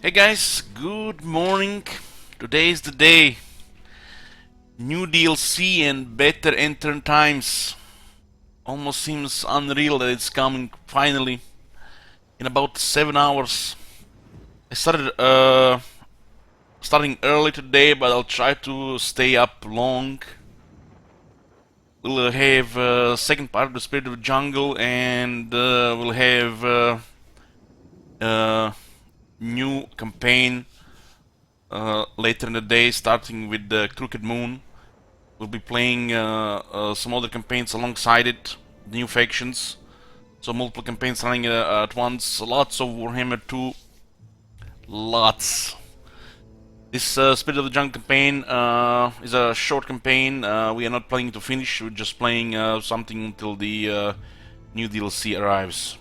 Hey guys, good morning. Today is the day. New DLC and better enter times. Almost seems unreal that it's coming finally in about 7 hours. I starting early today, but I'll try to stay up long. We'll have second part of the Spirit of the Jungle, and we'll have new campaign later in the day, starting with the Crooked Moon. We'll be playing some other campaigns alongside it, new factions. So multiple campaigns running at once. Lots of Warhammer 2. Lots. This Spirit of the Jungle campaign is a short campaign. We are not planning to finish. We're just playing something until the new DLC arrives.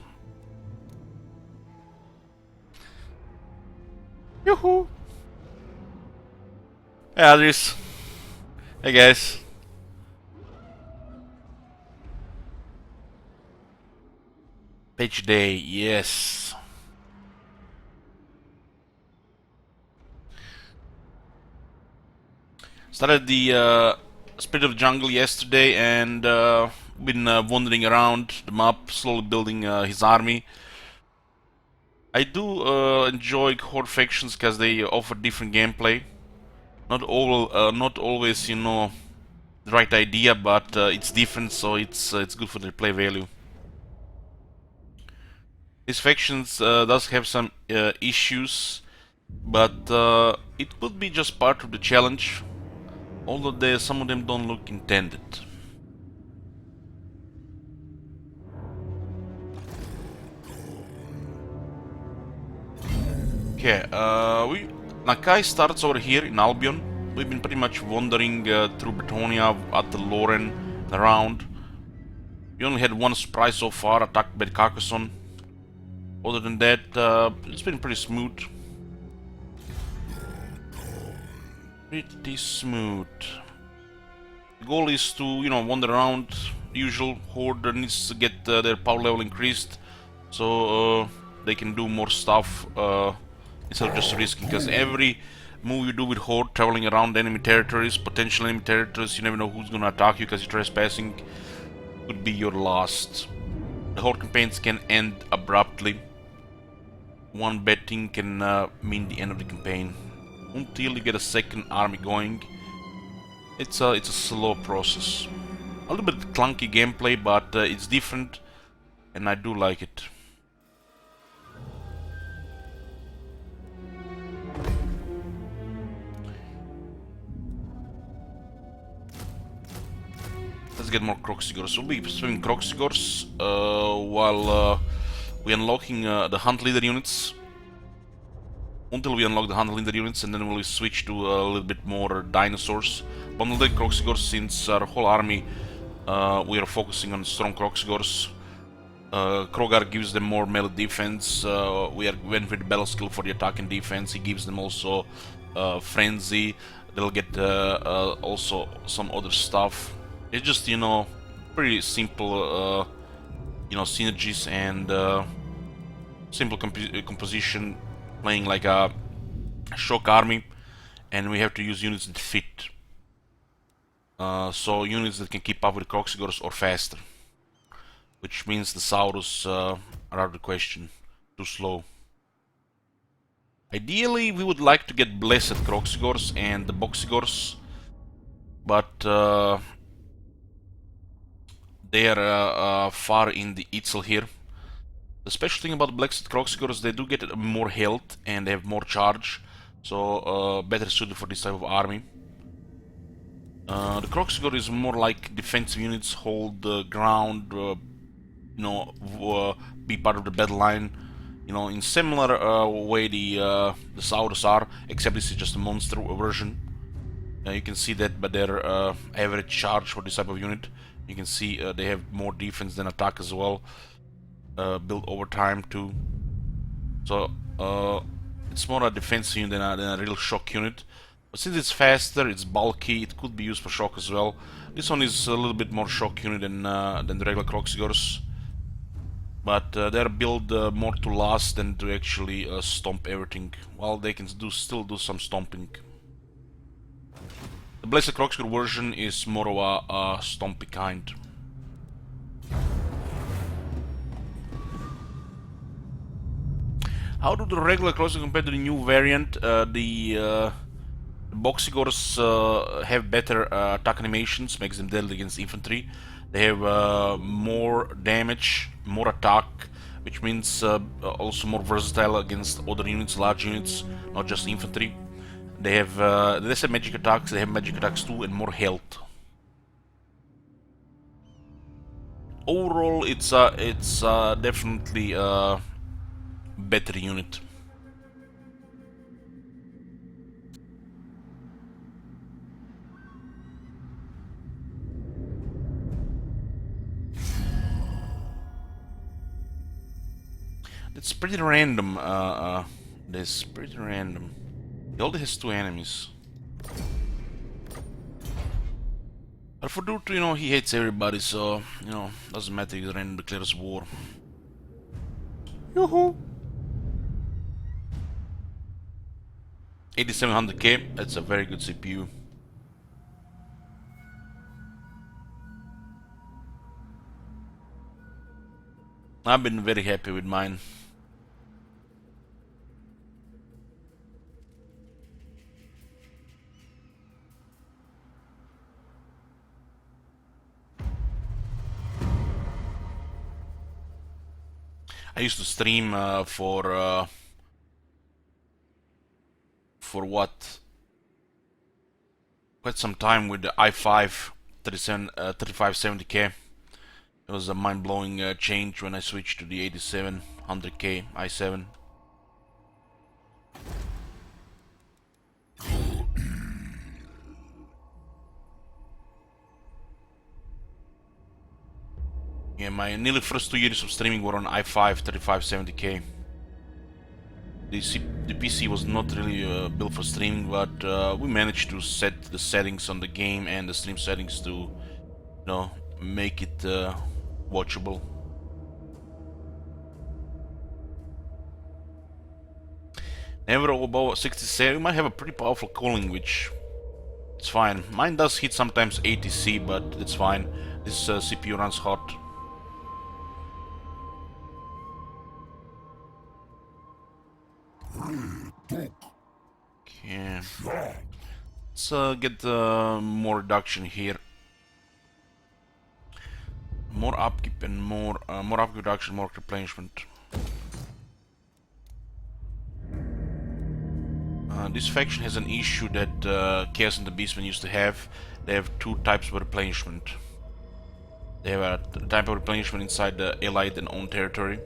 Yoo-hoo! Hey Adris. Hey guys. Patch day, yes. Started the Spirit of the Jungle yesterday and been wandering around the map, slowly building his army. I do enjoy Horde factions because they offer different gameplay. Not always, you know, the right idea, but it's different, so it's good for the play value. These factions does have some issues, but it could be just part of the challenge. Although some of them don't look intended. Okay, Nakai starts over here in Albion. We've been pretty much wandering through Bretonia at the Loren around. We only had one surprise so far, attacked by the Carcassonne. Other than that, it's been pretty smooth. Pretty smooth. The goal is to, you know, wander around. Usual Horde needs to get their power level increased, so they can do more stuff instead of just risking. Because every move you do with Horde, traveling around enemy territories, potential enemy territories, you never know who's gonna attack you because you're trespassing. Could be your last. The Horde campaigns can end abruptly. One bad thing can mean the end of the campaign. Until you get a second army going, it's a slow process. A little bit clunky gameplay, but it's different, and I do like it. Let's get more Kroxigors. We'll be swimming Kroxigors while we're unlocking the Hunt Leader units. Until we unlock the Hunt Leader units, and then we'll switch to a little bit more dinosaurs. Bundle the Kroxigors, since our whole army we are focusing on strong Kroxigors. Krogar gives them more melee defense. We went with Battle Skill for the attack and defense. He gives them also Frenzy. They'll get also some other stuff. It's just, you know, pretty simple, you know, synergies and simple composition, playing like a shock army, and we have to use units that fit. So units that can keep up with Kroxigors or faster, which means the Saurus are out of the question. Too slow. Ideally, we would like to get Blessed Kroxigors and the Boxigors, but they are far in the Itzel here. The special thing about the Blessed Kroxigors, they do get more health and they have more charge, so better suited for this type of army. The Kroxigor is more like defensive units, hold the ground, you know, be part of the battle line. You know, in similar way the Saurus are, except this is just a monster version. You can see that by their average charge for this type of unit. You can see they have more defense than attack as well. Built over time too. So it's more a defensive unit than a real shock unit. But since it's faster, it's bulky, it could be used for shock as well. This one is a little bit more shock unit than the regular Kroxigors. But they're built more to last than to actually stomp everything. Well, they can still do some stomping. The Blessed Kroxigor version is more of a stompy kind. How do the regular Kroxigor compare to the new variant? The Boxigors have better attack animations, makes them deadly against infantry. They have more damage, more attack, which means also more versatile against other units, large units, not just infantry. They have less magic attacks, they have magic attacks too, and more health. Overall, it's definitely a better unit. It's pretty random. This pretty random. He only has 2 enemies. But for Durtu, you know, he hates everybody, so, you know, doesn't matter if he random declares war. Yoo-hoo! 8700K, that's a very good CPU. I've been very happy with mine. I used to stream for what? Quite some time with the i5 3570K. It was a mind-blowing change when I switched to the 8700K i7. Yeah, my nearly first 2 years of streaming were on i5 3570K. The PC was not really built for streaming, but we managed to set the settings on the game and the stream settings to, you know, make it watchable. Never above 67. We might have a pretty powerful cooling, which it's fine. Mine does hit sometimes 80C, but it's fine. This CPU runs hot. Okay. Let's get more reduction here. More upkeep and more upkeep reduction, more replenishment. This faction has an issue that Chaos and the Beastmen used to have. They have 2 types of replenishment. They have a type of replenishment inside the allied and own territory,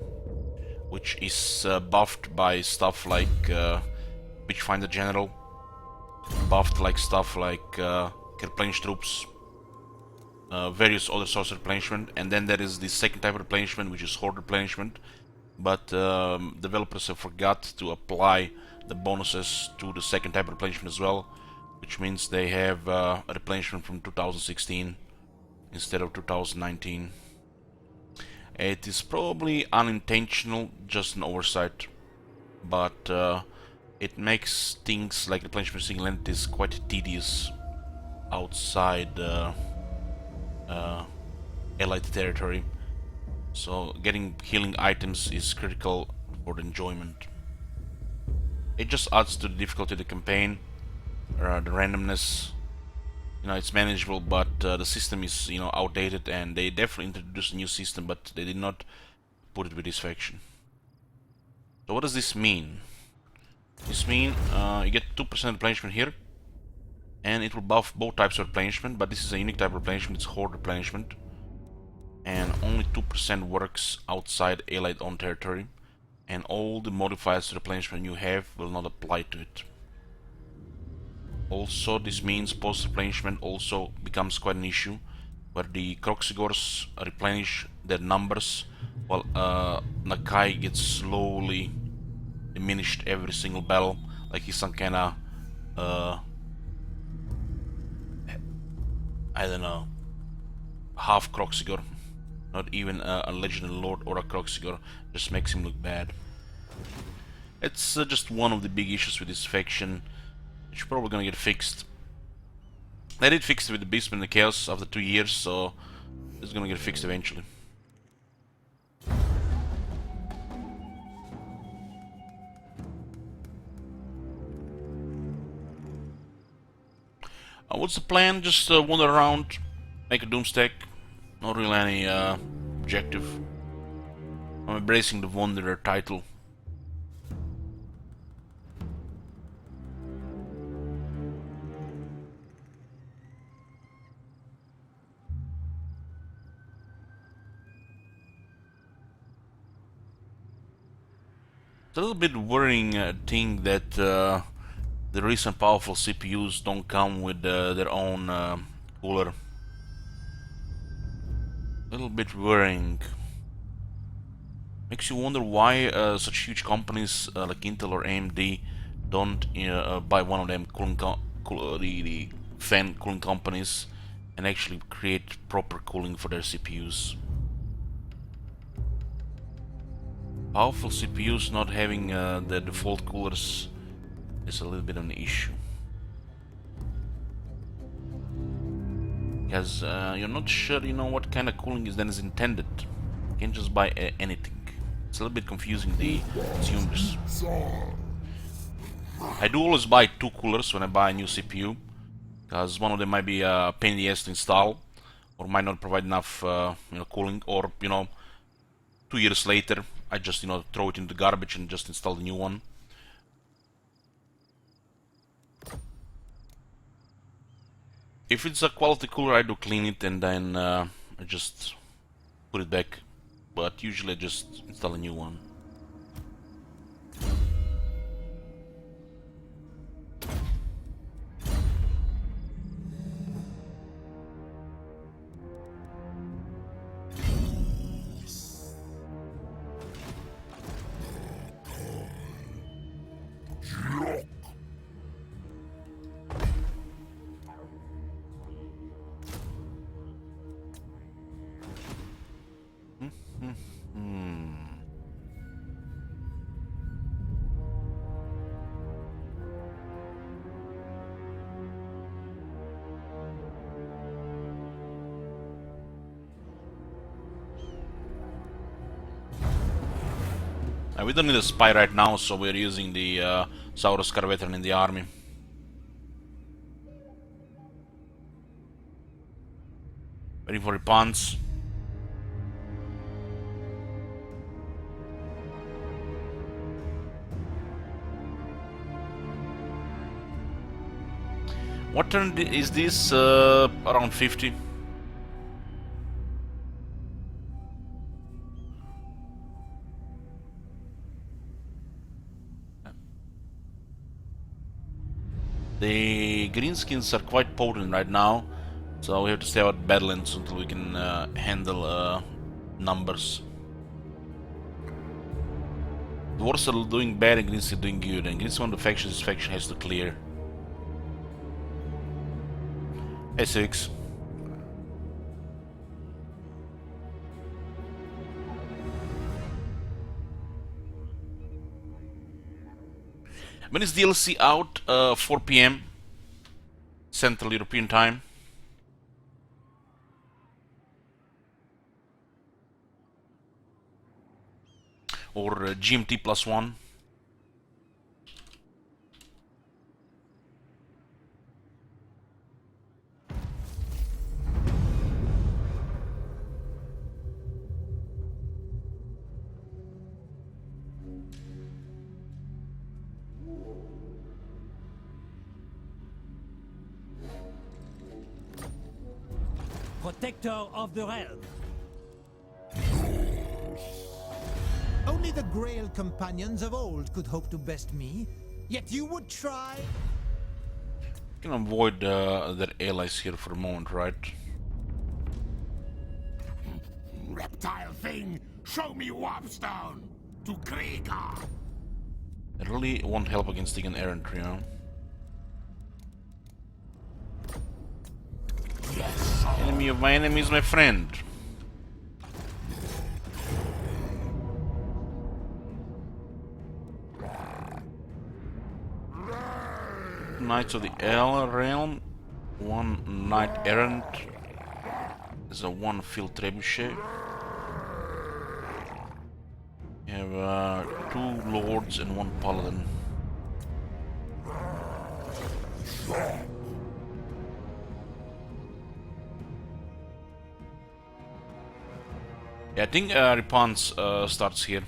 which is buffed by stuff like Witchfinder General, buffed like stuff like Replenish Troops, various other source replenishment, and then there is the second type of replenishment, which is Horde replenishment, but developers have forgot to apply the bonuses to the second type of replenishment as well, which means they have a replenishment from 2016 instead of 2019. It is probably unintentional, just an oversight, but it makes things like replenishment single entities quite tedious outside allied territory. So getting healing items is critical for the enjoyment. It just adds to the difficulty of the campaign, the randomness. You know, it's manageable, but the system is, you know, outdated, and they definitely introduced a new system, but they did not put it with this faction. So what does this mean? This means you get 2% replenishment here, and it will buff both types of replenishment, but this is a unique type of replenishment, it's Horde replenishment, and only 2% works outside allied owned territory, and all the modifiers to replenishment you have will not apply to it. Also, this means post replenishment also becomes quite an issue, where the Kroxigors replenish their numbers while Nakai gets slowly diminished every single battle, like he's some kinda I don't know, half Kroxigor. Not even a Legendary Lord or a Kroxigor. Just makes him look bad. It's just one of the big issues with this faction. It's probably gonna get fixed. They did fix it with the Beastman and the Chaos after 2 years, so it's gonna get fixed eventually. What's the plan? Just wander around, make a Doomstack. Not really any objective. I'm embracing the Wanderer title. It's a little bit worrying thing that the recent powerful CPUs don't come with their own cooler. A little bit worrying. Makes you wonder why such huge companies like Intel or AMD don't buy one of them the fan cooling companies and actually create proper cooling for their CPUs. Powerful CPUs not having the default coolers is a little bit of an issue. Because you're not sure, you know, what kind of cooling is then is intended. You can't just buy anything. It's a little bit confusing the consumers. I do always buy 2 coolers when I buy a new CPU, because one of them might be a pain in the ass to install, or might not provide enough cooling, or 2 years later I just throw it in the garbage and just install the new one. If it's a quality cooler, I do clean it and then I just put it back, but usually I just install a new one. We don't need a spy right now, so we're using the Saurus-Kar veteran in the army. Waiting for response. What turn is this? Around 50. The greenskins are quite potent right now, so we have to stay out Badlands until we can handle numbers. Dwarves are doing bad and Greens are doing good, and Greens one of the factions this faction has to clear. A6. When is DLC out? 4 PM Central European Time. Or GMT +1. Protector of the realm. Only the Grail companions of old could hope to best me, yet you would try. You can avoid their allies here for a moment, right? Reptile thing, show me Warpstone to Krieger. It really won't help against Tegan Errantry, you know? Yes, Enemy of my enemy is my friend. Knights of the El Realm, 1 Knight Errant, there's a 1 Field Trebuchet. You have 2 Lords and 1 Paladin. Yeah, I think Ripon's starts here.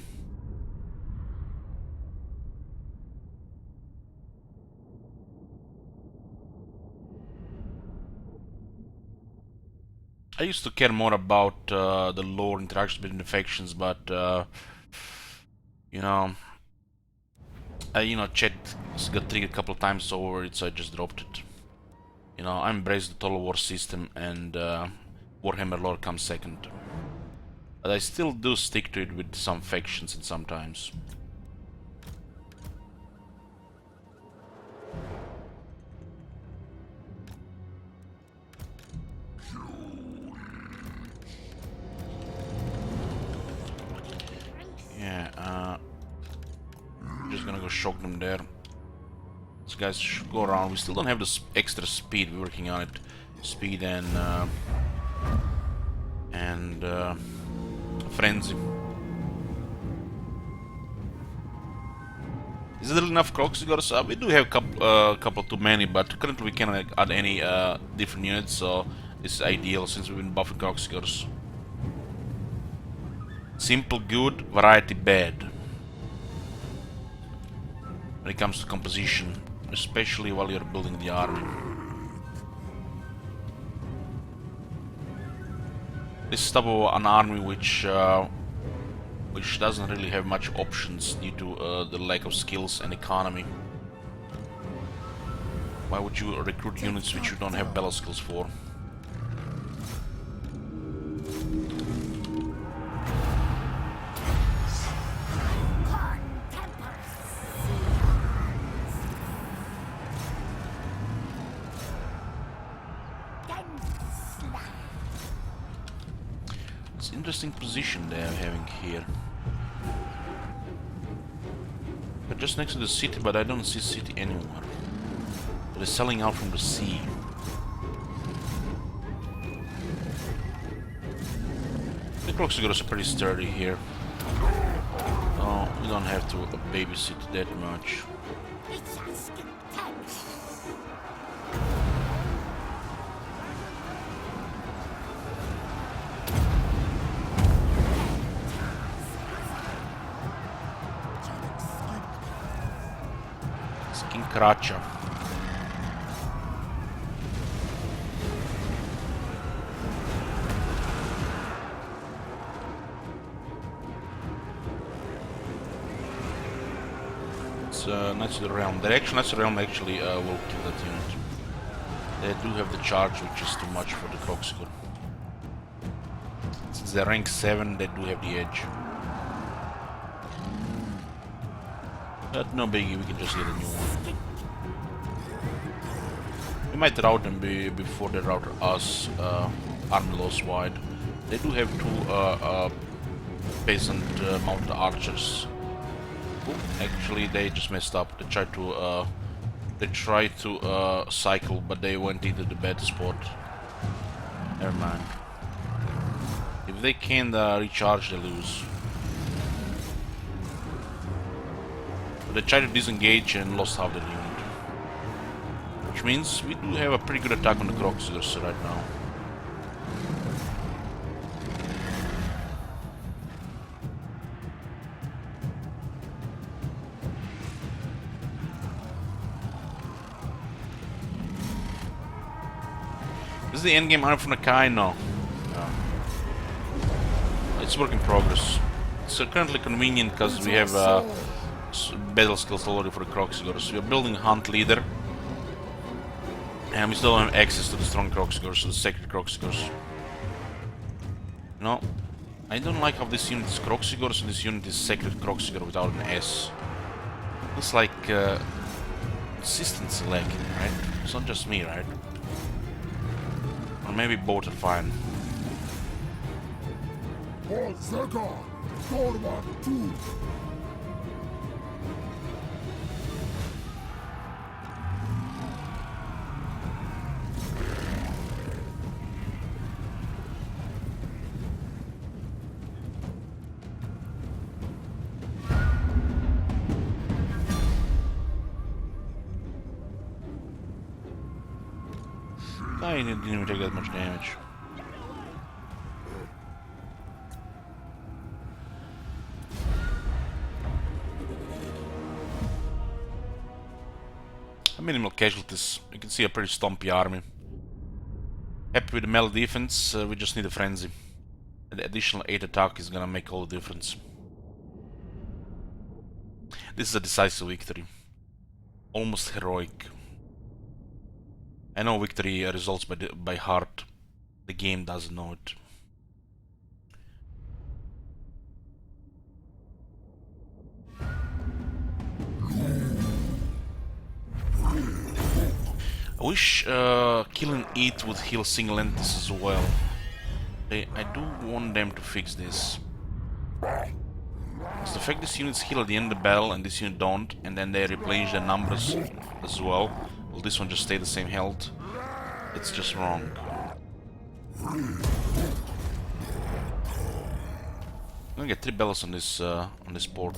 I used to care more about the lore interactions between the factions, but you know, chat got triggered a couple of times over it, so I just dropped it. You know, I embrace the Total War system, and Warhammer lore comes second. But I still do stick to it with some factions and sometimes. Yeah, just gonna go shock them there. These guys should go around. We still don't have the extra speed. We're working on it. Speed and frenzy. Is there enough Kroxigors? We do have a couple too many, but currently we cannot add any different units, so this is ideal since we've been buffing Kroxigors. Simple good, variety bad. When it comes to composition, especially while you're building the army. This is type of an army which doesn't really have much options due to the lack of skills and economy. Why would you recruit units which you don't have battle skills for? Interesting position they are having here. They're just next to the city, but I don't see city anymore. They're selling out from the sea. The Kroxigors are pretty sturdy here. Oh, we don't have to babysit that much. Kracha. It's Knights of the Realm. Knights of the Realm actually will kill that unit. They do have the charge, which is too much for the Kroxigor. Since they're rank 7, they do have the edge. But no biggie, we can just get a new one. We might route them before they route us, army loss wide. They do have 2 peasant mounted archers. Ooh, actually, they just messed up. They tried to cycle, but they went into the bad spot. Never mind. If they can't recharge, they lose. They tried to disengage and lost half the unit. Which means we do have a pretty good attack on the Kroxigors right now. Is the endgame army from Nakai? No. It's work in progress. It's currently convenient because we have battle skills already for the Kroxigors. We are building Hunt Leader. And we still don't have access to the strong Kroxigors, the sacred Kroxigors. No, I don't like how this unit is Kroxigors and this unit is sacred Kroxigor without an S. It's like consistency lacking, right? It's not just me, right? Or maybe both are fine. I didn't even take that much damage. Minimal casualties. You can see a pretty stumpy army. Happy with the melee defense, we just need a frenzy. The additional 8 attack is gonna make all the difference. This is a decisive victory. Almost heroic. I know victory results by heart. The game doesn't know it. I wish killing it would heal single entities as well. I do want them to fix this. Because the fact this units heal at the end of the battle and this unit don't, and then they replenish their numbers as well, will this one just stay the same health? It's just wrong. I'm gonna get 3 bells on this port.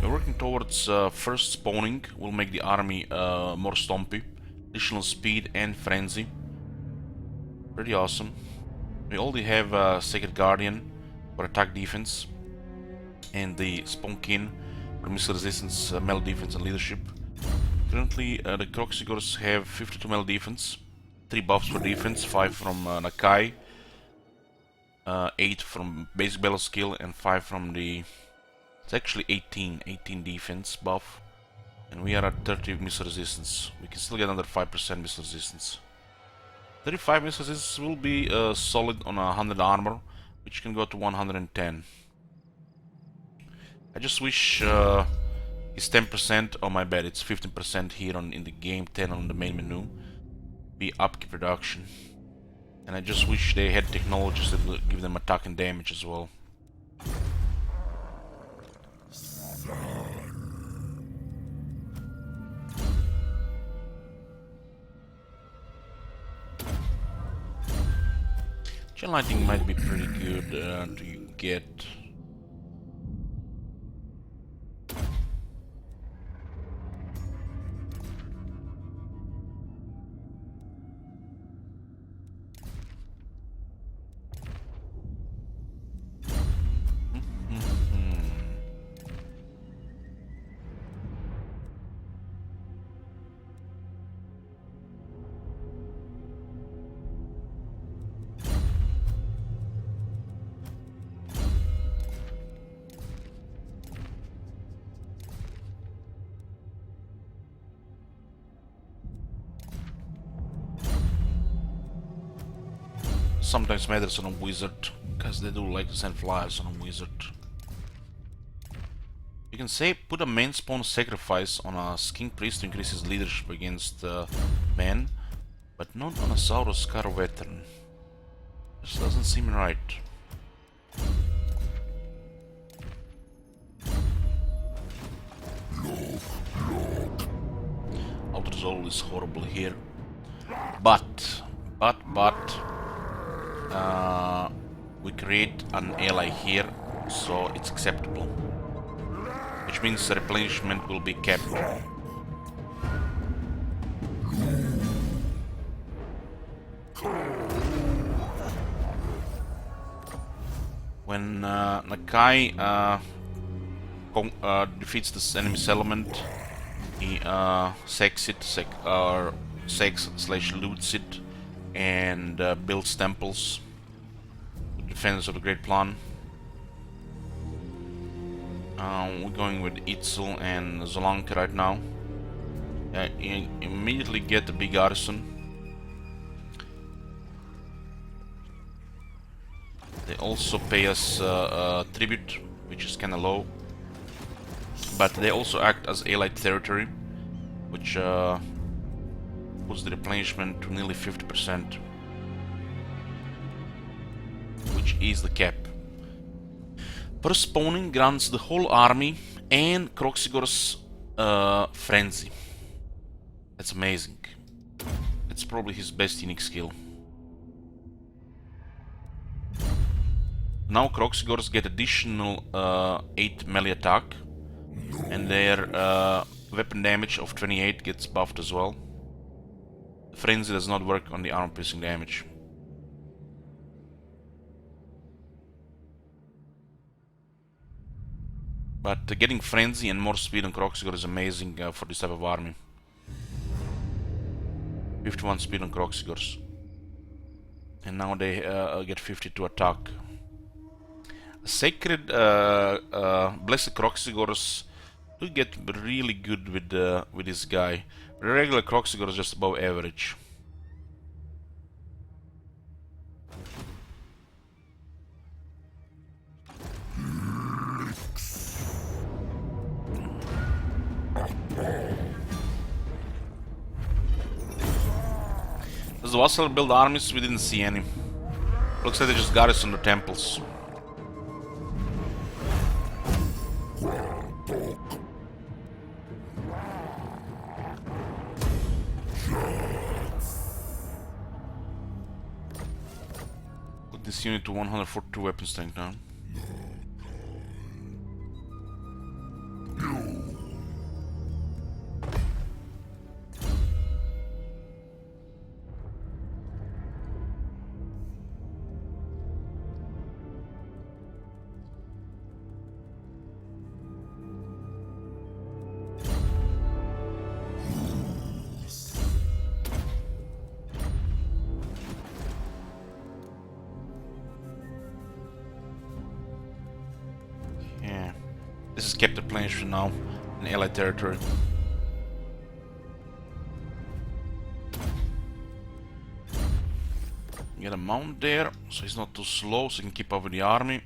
We're working towards first spawning. Will make the army more stompy. Additional speed and frenzy. Pretty awesome. We already have Sacred Guardian for attack defense, and the Spawn King for missile resistance, melee defense, and leadership. Currently, the Kroxigors have 52 melee defense, 3 buffs for defense, 5 from Nakai, 8 from basic battle skill, and 5 from the... It's actually 18 defense buff, and we are at 30 missile resistance. We can still get another 5% missile resistance. 35 missile resistance will be solid on 100 armor, which can go to 110. I just wish it's 10%, oh my bad, it's 15% here in the game, 10 on the main menu, be upkeep reduction. And I just wish they had technologies that would give them attack and damage as well. Chain lighting might be pretty good to get. Sometimes matters on a wizard, because they do like to send flyers on a wizard. You can say put a main spawn sacrifice on a King Priest to increase his leadership against men, but not on a Sauros Scar veteran. This doesn't seem right. Auto-resolve is horrible here. But we create an ally here, so it's acceptable. Which means the replenishment will be kept. When Nakai defeats this enemy settlement, he sacks it, sacks/loots it, and builds temples. Defenders of the Great Plan. We're going with Itzel and Zolanka right now. Immediately get the big garrison. They also pay us tribute, which is kinda low. But they also act as allied territory, which puts the replenishment to nearly 50%. Which is the cap. First spawning grants the whole army and Kroxigor's frenzy. That's amazing. It's probably his best unique skill. Now Kroxigors get additional 8 melee attack, and their weapon damage of 28 gets buffed as well. Frenzy does not work on the armor piercing damage. But getting Frenzy and more speed on Kroxigor is amazing for this type of army. 51 speed on Kroxigors. And now they get 52 attack. Sacred Blessed Kroxigors do get really good with this guy. The regular Kroxigor is just above average. Does the Vassal build armies? We didn't see any. Looks like they just garrison the temples. Put this unit to 142 weapon strength now. This is Captain Planation now, in Allied territory. Get a mount there, so he's not too slow, so he can keep up with the army.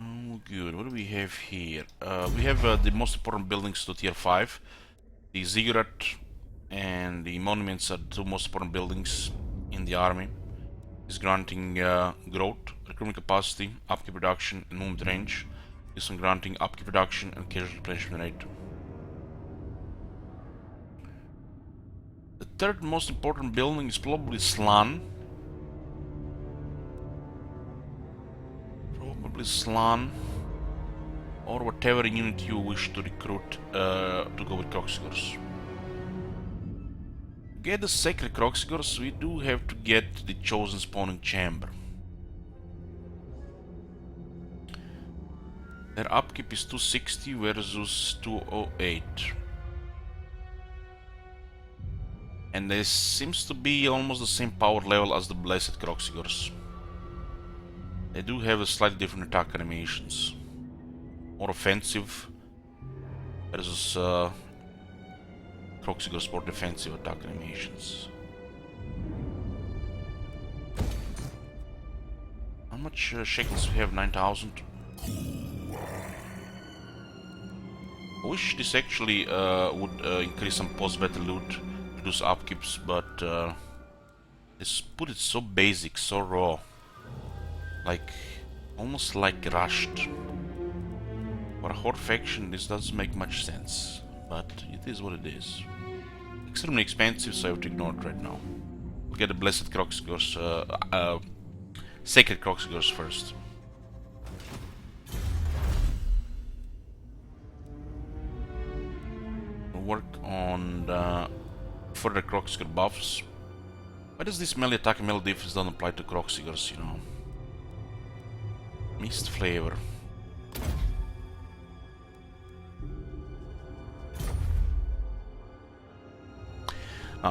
Oh, good. What do we have here? We have the most important buildings to tier 5. The ziggurat and the monuments are the two most important buildings in the army. Is granting growth, recruitment capacity, upkeep reduction, and movement range. This one granting upkeep reduction and casualty replenishment rate. The third most important building is probably Slan. Probably Slan. Or whatever unit you wish to recruit to go with Kroxigors. To get the Sacred Kroxigors, we do have to get the Chosen Spawning Chamber. Their upkeep is 260 versus 208. And there seems to be almost the same power level as the Blessed Kroxigors. They do have a slightly different attack animations. More offensive versus Kroxigors more defensive attack animations. How much shekels we have? 9,000. I wish this actually would increase some post-battle loot, reduce upkeeps, but it's put it so basic, so raw, like almost like rushed. For a horde faction, this doesn't make much sense, but it is what it is. Extremely expensive, so I have to ignore it right now. We'll get the Blessed Kroxigors, Sacred Kroxigors first. We'll work on the further Kroxigor buffs. Why does this melee attack and melee defense don't apply to Kroxigors, you know? Mist flavor.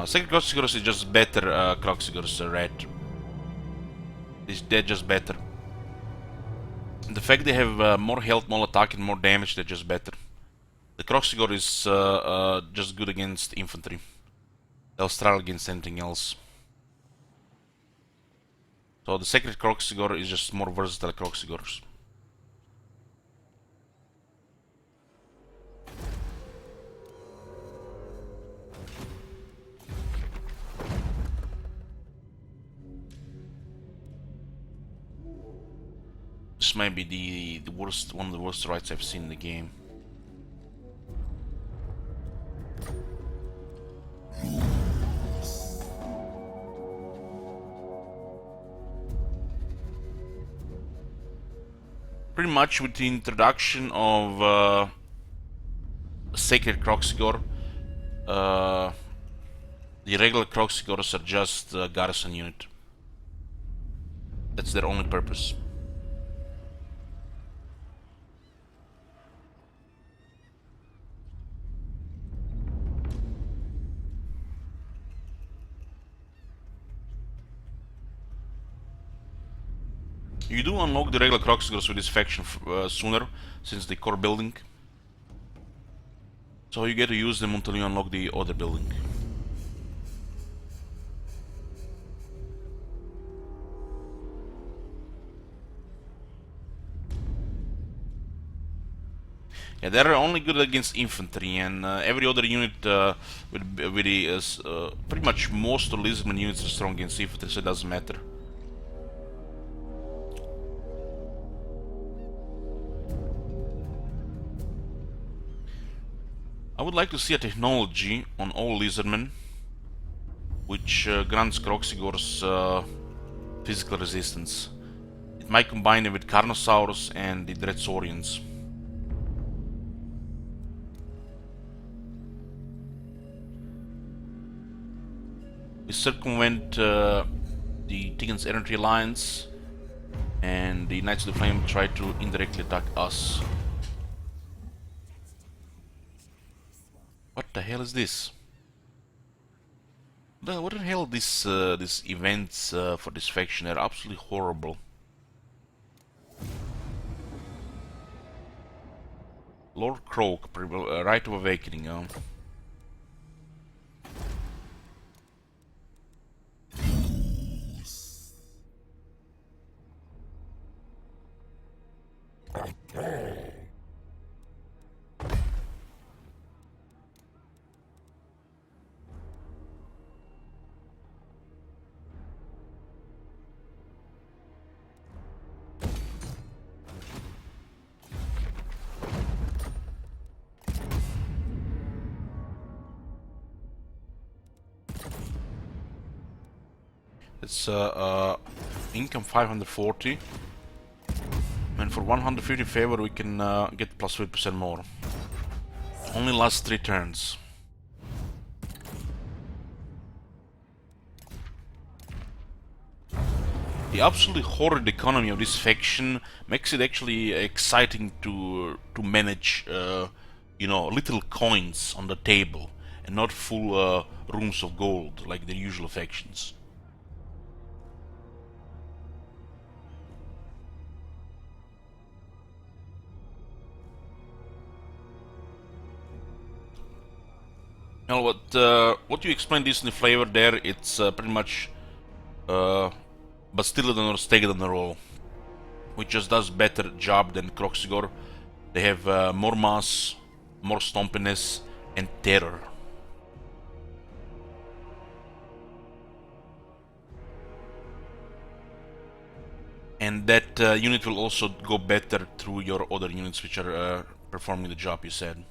Sacred Kroxigors is just better Kroxigors red. They're just better. And the fact they have more health, more attack and more damage, they're just better. The Kroxigor is just good against infantry. They'll struggle against anything else. So the Sacred Kroxigor is just more versatile Kroxigors. This might be the worst, one of the worst rights I've seen in the game. Pretty much with the introduction of Sacred Kroxigor, the regular Kroxigors are just a garrison unit. That's their only purpose. You do unlock the regular Kroxigors with this faction sooner, since the core building. So you get to use them until you unlock the other building. Yeah, they're only good against infantry, and every other unit with the pretty much most of the Lizardman units are strong against infantry, so it doesn't matter. I would like to see a technology on all Lizardmen which grants Kroxigors physical resistance. It might combine them with Carnosaurus and the Dreadsaurians. We circumvent the Tighan's Errantry Alliance, and the Knights of the Flame try to indirectly attack us. What the hell is this? What the hell are these events for this faction? They're absolutely horrible. Lord Croak, Rite of Awakening. It's income 540, and for 150 favor we can get plus 50% more. Only lasts 3 turns. The absolutely horrid economy of this faction makes it actually exciting to manage, you know, little coins on the table and not full rooms of gold like the usual factions. Well, what you explained this in the flavor there, it's pretty much Bastilla de Norstega than the role, which just does better job than Kroxigor. They have more mass, more stompiness, and terror. And that unit will also go better through your other units which are performing the job you said.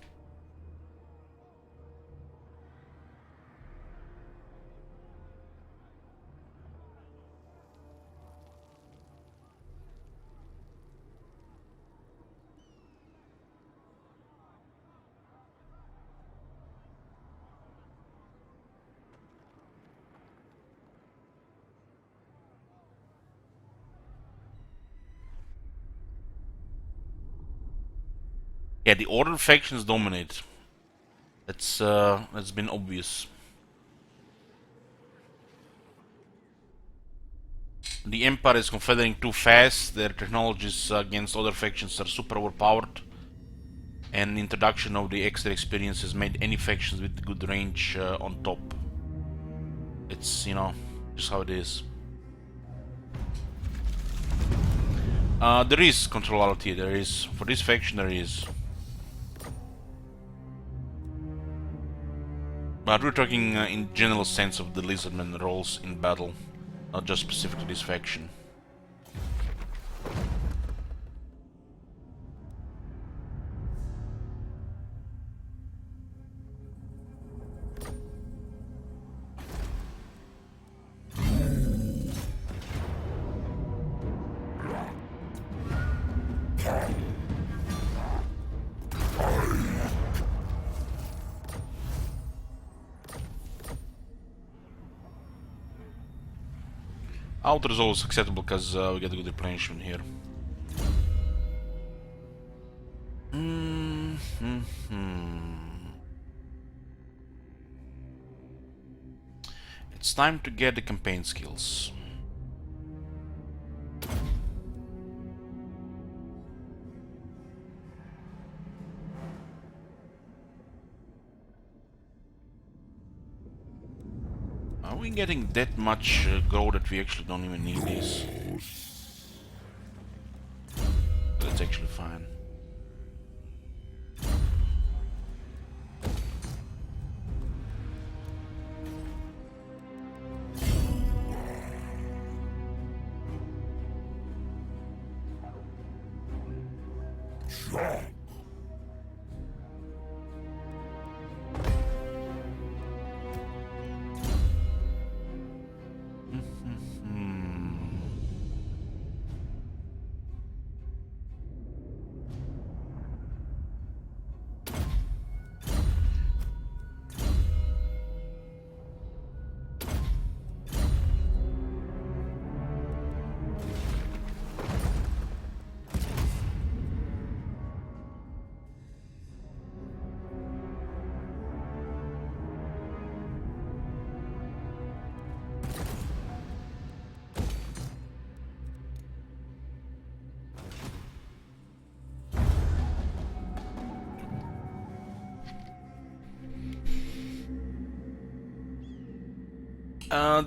Yeah, the Order factions dominate. That's been obvious. The Empire is confederating too fast. Their technologies against other factions are super overpowered, and the introduction of the extra experience has made any factions with good range on top. It's, you know, just how it is. There is controlability. There is, for this faction there is. But we're talking in general sense of the Lizardmen roles in battle, not just specific to this faction. Outer is always acceptable because we get a good replenishment here. It's time to get the campaign skills. Are we getting that much growth that we actually don't even need these? That's actually fine.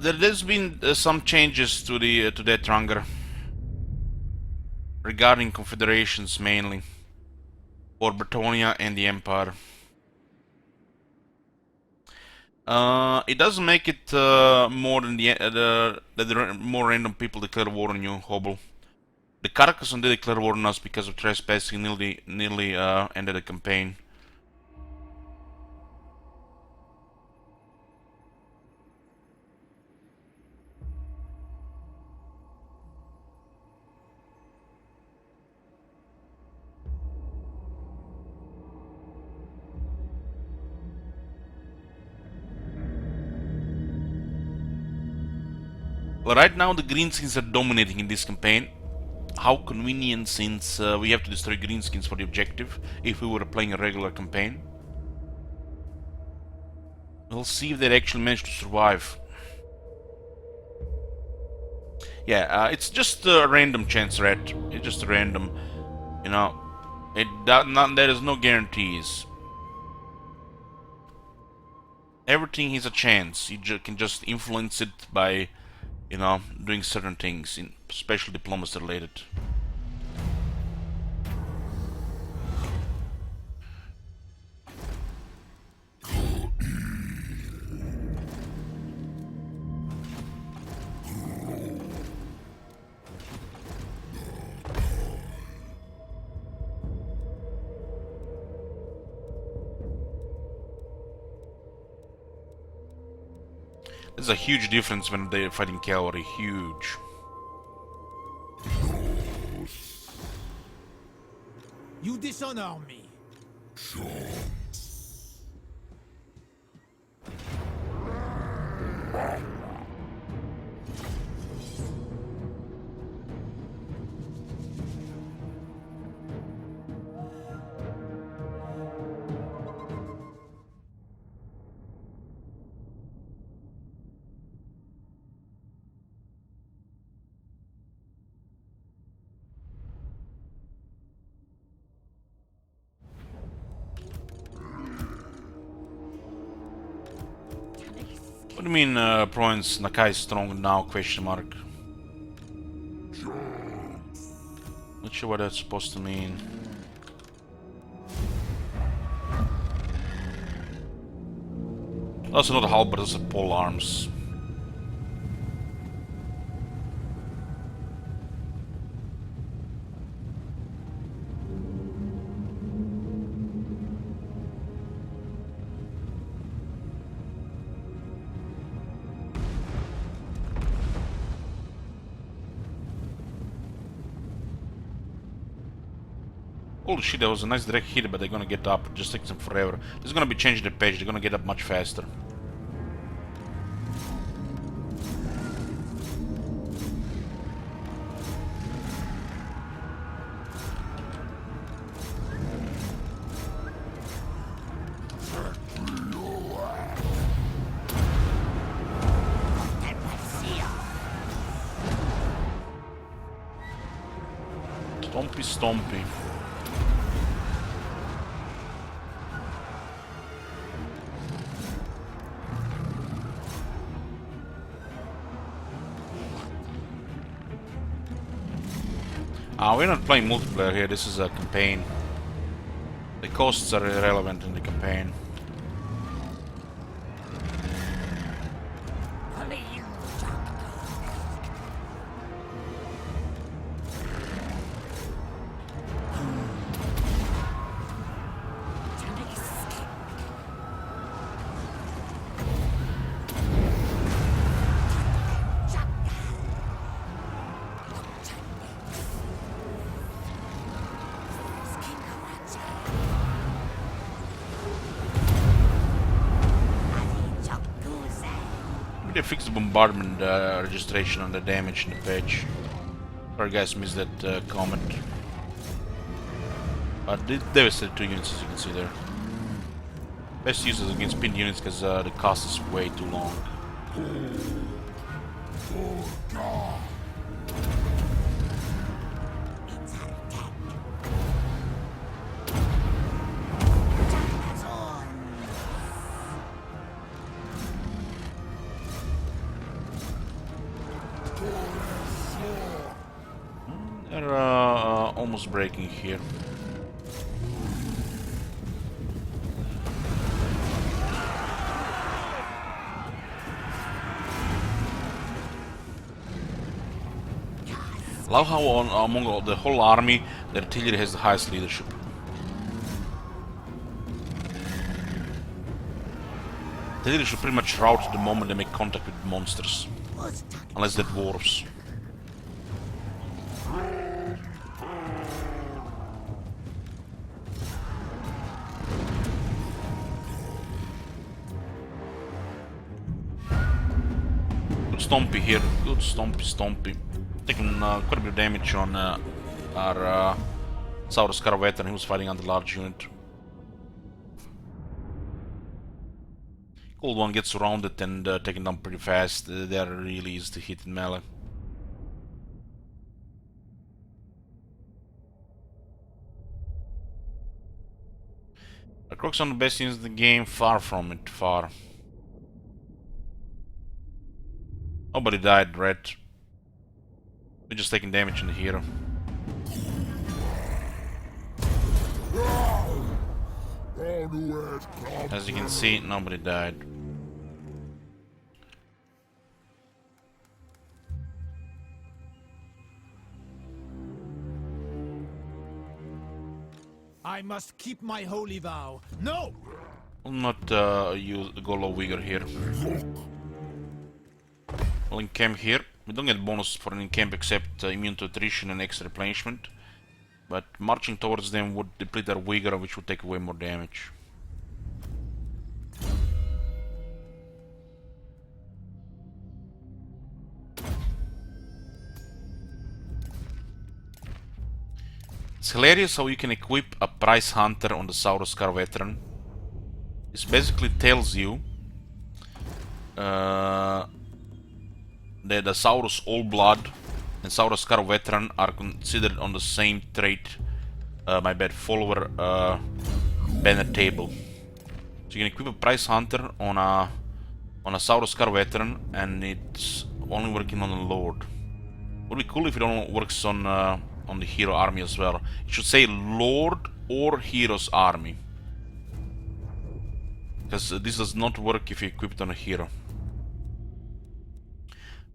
There's been some changes to the to that Ranger regarding confederations mainly for Bretonia and the Empire. It doesn't make it more than the more random people declare war on you, Hobble. The Carcassonne did declare war on us because of trespassing, nearly ended the campaign. Well, right now the greenskins are dominating in this campaign. How convenient, since we have to destroy greenskins for the objective if we were playing a regular campaign. We'll see if they actually manage to survive. Yeah, it's just a random chance, Rat. It's just a random, you know. There is no guarantees. Everything is a chance. You can just influence it by, you know, doing certain things, especially diplomacy related. There's a huge difference when they're fighting cavalry, huge. You dishonor me. What do you mean, Province Nakai is strong now, question mark? Not sure what that's supposed to mean. Also not a halberd, it's a pole arms. Holy shit, that was a nice direct hit, but they're gonna get up. It just takes them forever. This is gonna be changing the page, they're gonna get up much faster. Stompy. We're not playing multiplayer here, this is a campaign. The costs are irrelevant in the campaign. They fixed the bombardment registration on the damage in the page. Sorry guys, missed that comment. But they devastated 2 units, as you can see there. Best uses against pinned units because the cost is way too long. They're almost breaking here. Love how among the whole army, the artillery has the highest leadership. Artillery should pretty much rout the moment they make contact with monsters. Unless they're dwarves. Good Stompy here, good Stompy. Taking quite a bit of damage on our Saurus Scar veteran. He was fighting under large unit. Cold One gets surrounded and taken down pretty fast. They are really easy to hit in melee. Crocs on the best units in the game, far from it, far. Nobody died, Red. We're just taking damage in the hero. As you can see, nobody died. I must keep my holy vow. No! Will not go low vigor here. We'll encamp here. We don't get bonus for an encamp except immune to attrition and extra replenishment. But marching towards them would deplete our vigor, which would take away more damage. It's hilarious how you can equip a Price Hunter on the Saurus Scar veteran. This basically tells you that the Saurus All Blood and Saurus Scar veteran are considered on the same trait, follower banner table. So you can equip a Price Hunter on a Saurus Scar veteran, and it's only working on the Lord. Would be cool if it only works on the hero army as well. It should say Lord or Hero's army, because this does not work if you equip it on a hero.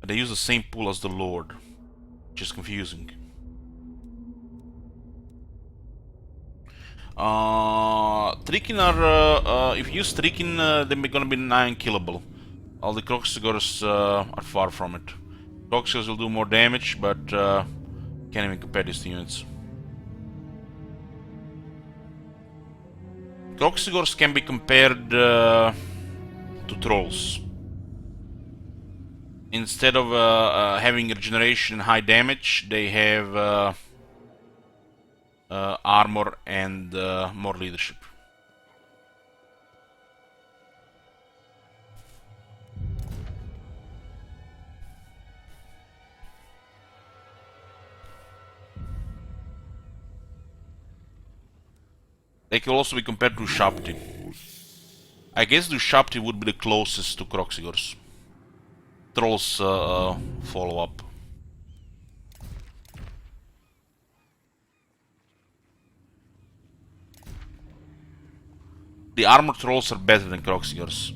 But they use the same pool as the Lord, which is confusing. Tricking are, if you use Tricking, they're gonna be 9-killable. All the Kroxigors are far from it. Kroxigors will do more damage, but can't even compare these two units. Kroxigors can be compared to trolls. Instead of having regeneration and high damage, they have armor and more leadership. They can also be compared to Shapti. I guess the Shapti would be the closest to Kroxigors. Trolls follow up. The armored trolls are better than Kroxigors.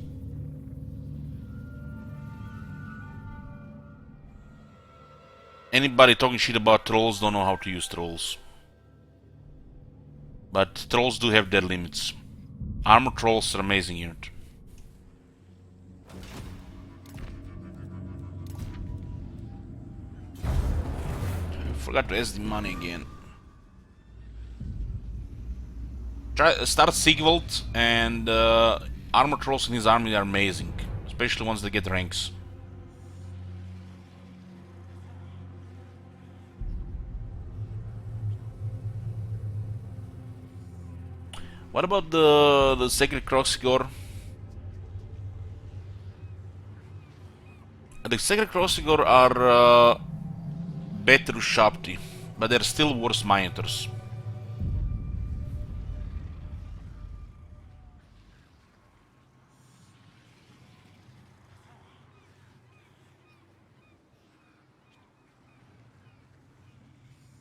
Anybody talking shit about trolls don't know how to use trolls. But trolls do have their limits. Armored trolls are amazing unit. Forgot to ask the money again. Start Sigvald and armored trolls in his army are amazing. Especially once they get ranks. What about the Sacred Kroxigor? The Sacred Kroxigor are better Shapti, but they're still worse Minotaurs.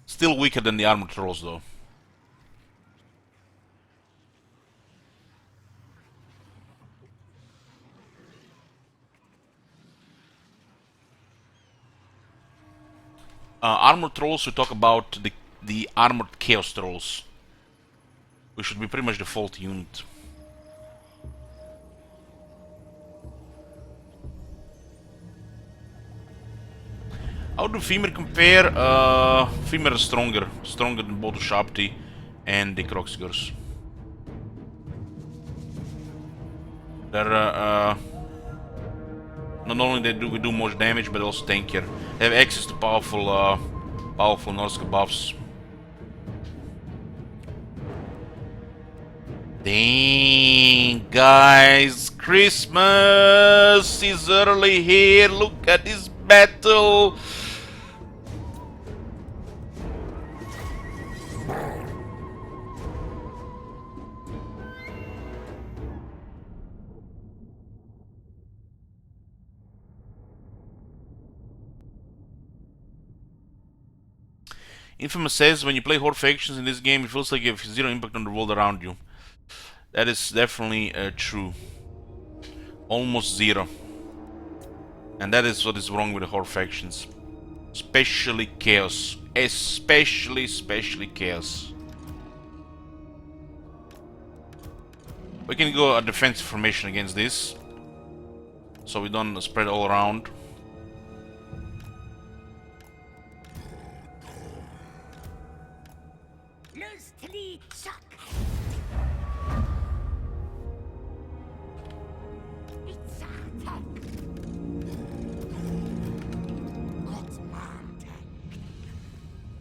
Still weaker than the armored trolls though. Armored trolls, we talk about the armored chaos trolls, which should be pretty much the default unit. How do Femur compare? Femur is stronger than both the Shapti and the Kroxigors. They're not only they do much damage, but also tankier. They have access to powerful Norska buffs. Dang, guys, Christmas is early here. Look at this battle. Infamous says, when you play Horde factions in this game, it feels like you have zero impact on the world around you. That is definitely true. Almost zero. And that is what is wrong with the Horde factions. Especially Chaos. Especially Chaos. We can go a defensive formation against this. So we don't spread all around.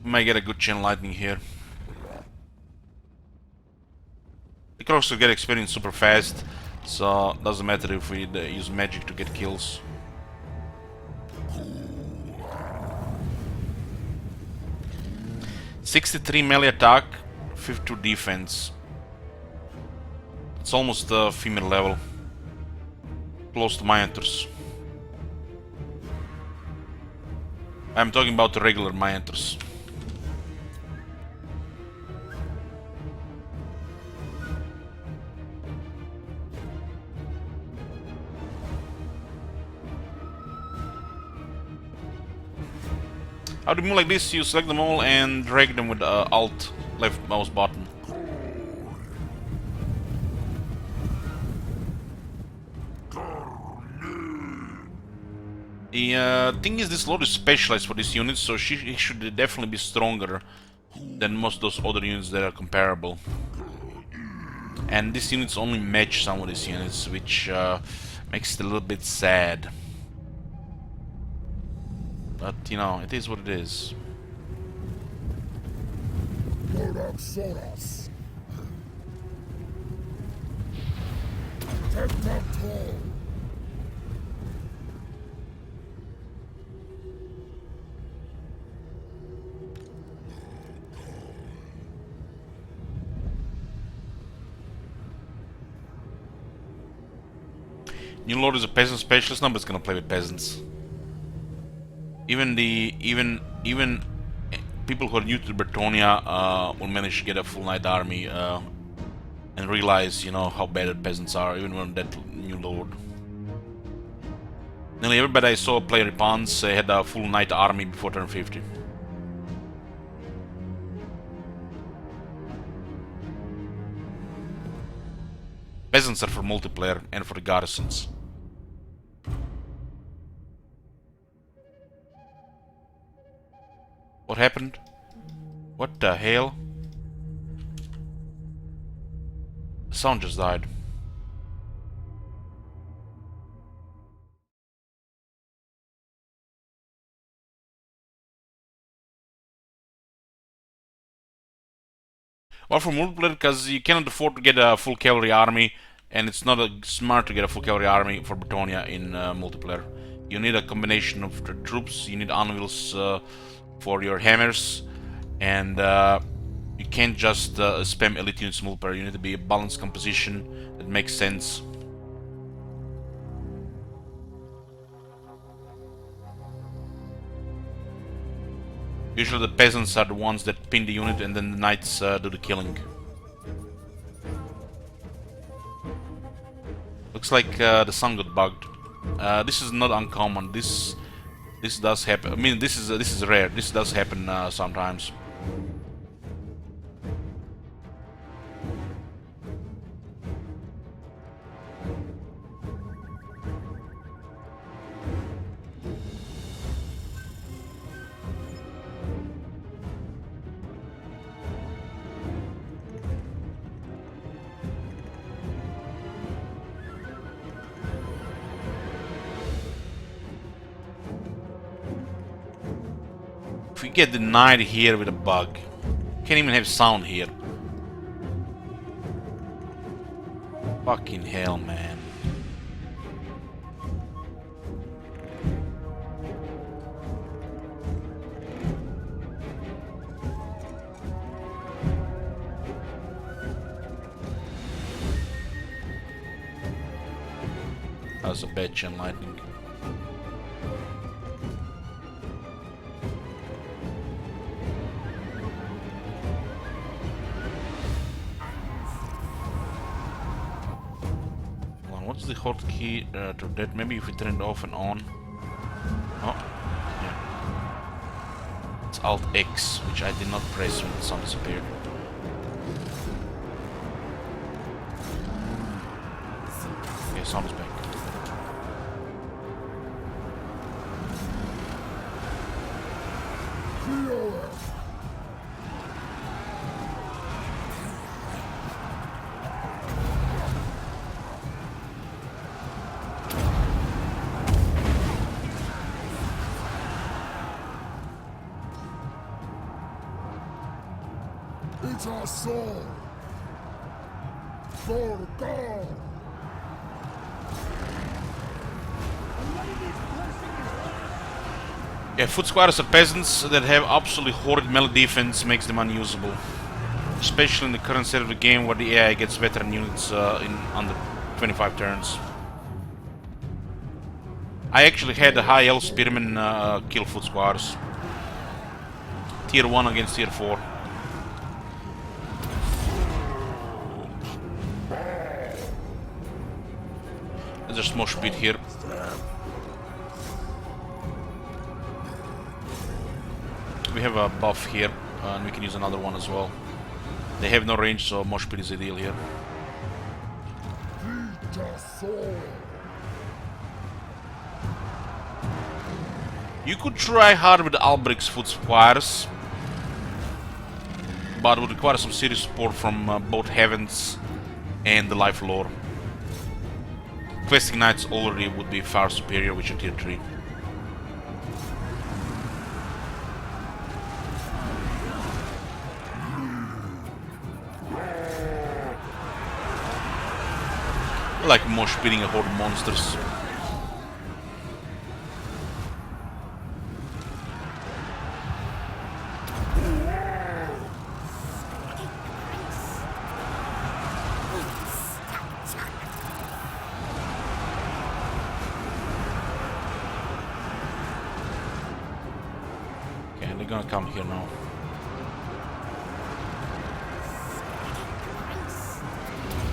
We might get a good chain lightning here. The Crocs will get experience super fast, so doesn't matter if we use magic to get kills. $63 melee attack, 52 defense. It's almost female level. Close to Minotaurs. I'm talking about the regular Minotaurs. How to move like this, you select them all and drag them with Alt left mouse button. The thing is, this lord is specialized for this unit, so he should definitely be stronger than most of those other units that are comparable. And these units only match some of these units, which makes it a little bit sad. But, you know, it is what it is. New Lord is a peasant specialist. Nobody's gonna play with peasants. Even people who are new to Bretonia will manage to get a full knight army and realize, you know, how bad the peasants are, even when that new lord. Nearly everybody I saw play Ripans had a full knight army before turn 50. Peasants are for multiplayer and for the garrisons. What happened? What the hell? The sound just died. Well, for multiplayer, because you cannot afford to get a full cavalry army, and it's not smart to get a full cavalry army for Bretonia in multiplayer. You need a combination of the troops, you need anvils for your hammers, and you can't just spam elite units in multiplayer. You need to be a balanced composition that makes sense. Usually the peasants are the ones that pin the unit and then the knights do the killing. Looks like the sun got bugged. This is not uncommon. This does happen. I mean, this is rare. This does happen sometimes. If we get denied here with a bug, can't even have sound here. Fucking hell, man. That was a bad chain lightning. What's the hotkey to that? Maybe if we turn it off and on. Oh, yeah. It's Alt X, which I did not press when the sun disappeared. Okay, sound is back. It's our sword. For God. Yeah, foot squatters are peasants that have absolutely horrid melee defense, makes them unusable. Especially in the current state of the game where the AI gets veteran units in under 25 turns. I actually had a high elf spearman kill foot squatters. Tier 1 against tier 4. There's more speed here. We have a buff here, and we can use another one as well. They have no range, so more speed is ideal here. You could try hard with Alberic's foot squares, but would require some serious support from both Heavens and the Life Lore. Questing Knights already would be far superior, which are tier 3. I like mosh pitting a horde of monsters. we're gonna come here now.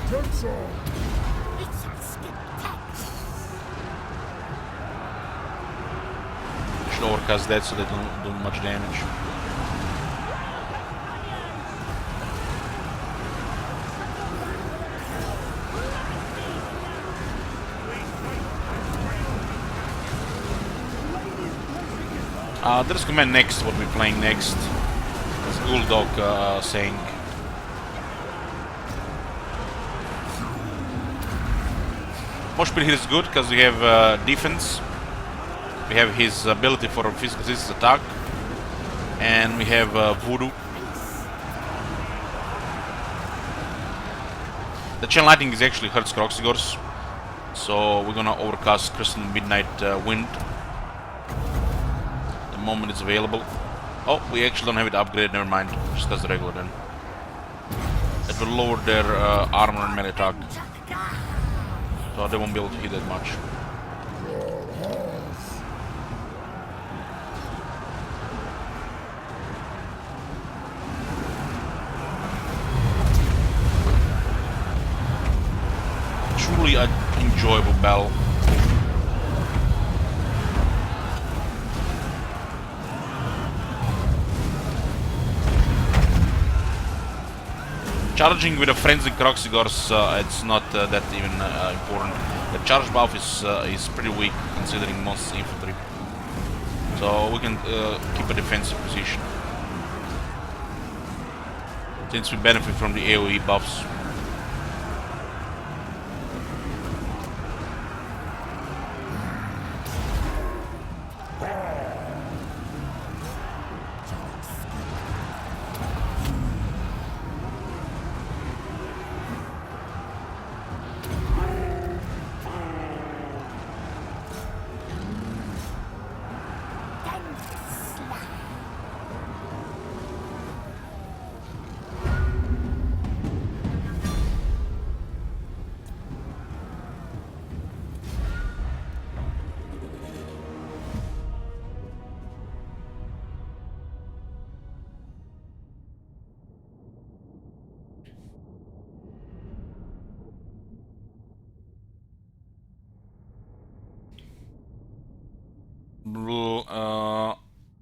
Tensor! Should overcast that so they don't do much damage. There's command next, what we're playing next. As Gulldog saying. Mosh Pit here is good because we have defense. We have his ability for physical resistance attack. And we have Voodoo. The Chain Lightning is actually hurts Kroxigors. So we're gonna overcast Crystal Midnight Wind. The moment it's available. Oh, we actually don't have it upgraded, never mind. Just as the regular then. It will lower their armor and melee attack. So they won't be able to hit that much. Truly an enjoyable battle. Charging with a Frenzy Kroxigors, it's not that even important. The charge buff is pretty weak considering most infantry. So we can keep a defensive position. Since we benefit from the AoE buffs.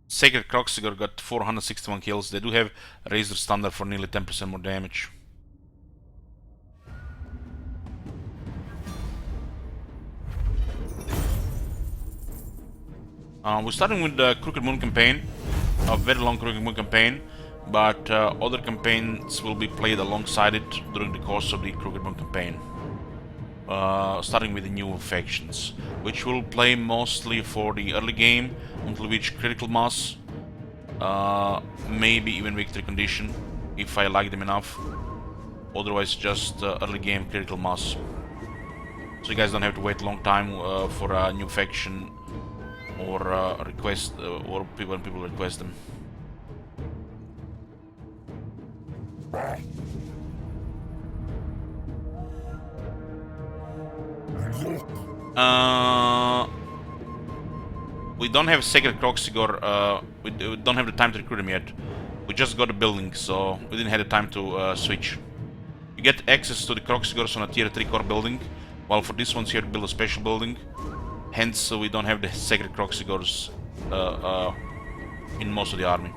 Sacred Kroxigor got 461 kills. They do have Razor Standard for nearly 10% more damage. We're starting with the Crooked Moon campaign, a very long Crooked Moon campaign, but other campaigns will be played alongside it during the course of the Crooked Moon campaign. Starting with the new factions, which will play mostly for the early game until we reach critical mass, maybe even victory condition if I like them enough. Otherwise, just early game critical mass. So you guys don't have to wait a long time for a new faction or request or when people request them. We don't have Sacred Kroxigor, we don't have the time to recruit him yet. We just got a building, so we didn't have the time to switch. You get access to the Kroxigors on a tier 3 core building, while for this ones you have to build a special building. Hence, we don't have the Sacred Kroxigors in most of the army.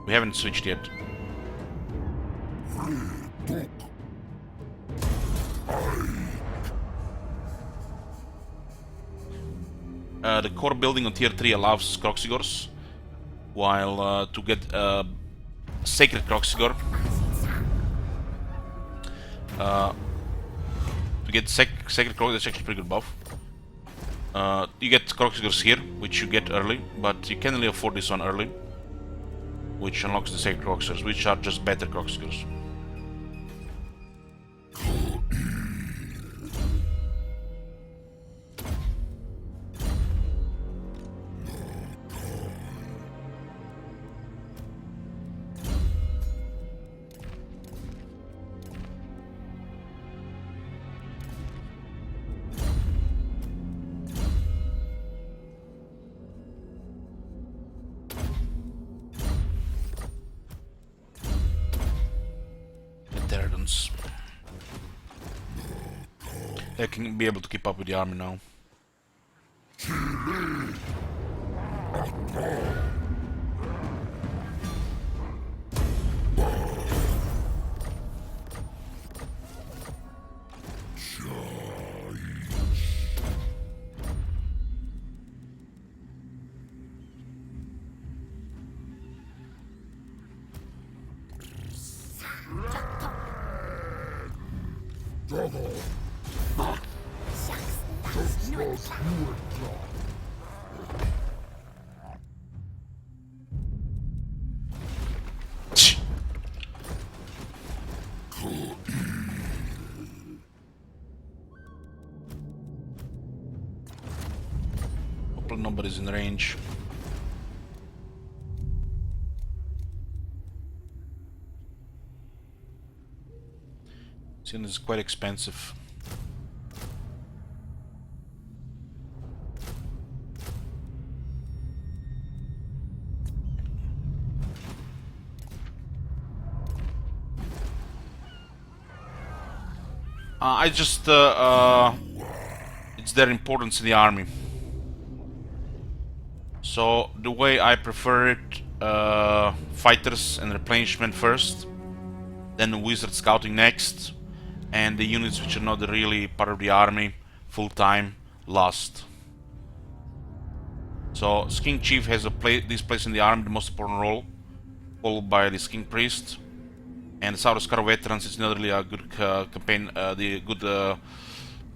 We haven't switched yet. The core building on tier 3 allows Kroxigors, while to get Sacred Kroxigor, Sacred Kroxigor, that's actually a pretty good buff. You get Kroxigors here, which you get early, but you can only afford this one early, which unlocks the Sacred Kroxigors, which are just better Kroxigors. importance. I can be able to keep up with the army now. Double. Just lost you and God. Couple number is in range. Sin is quite expensive. I just it's their importance in the army. So the way I prefer it, fighters and replenishment first, then the wizard scouting next, and the units which are not really part of the army full time last. So King Chief has this place in the army, the most important role, followed by the King Priest. And the Saurus veterans is not really a good campaign, the good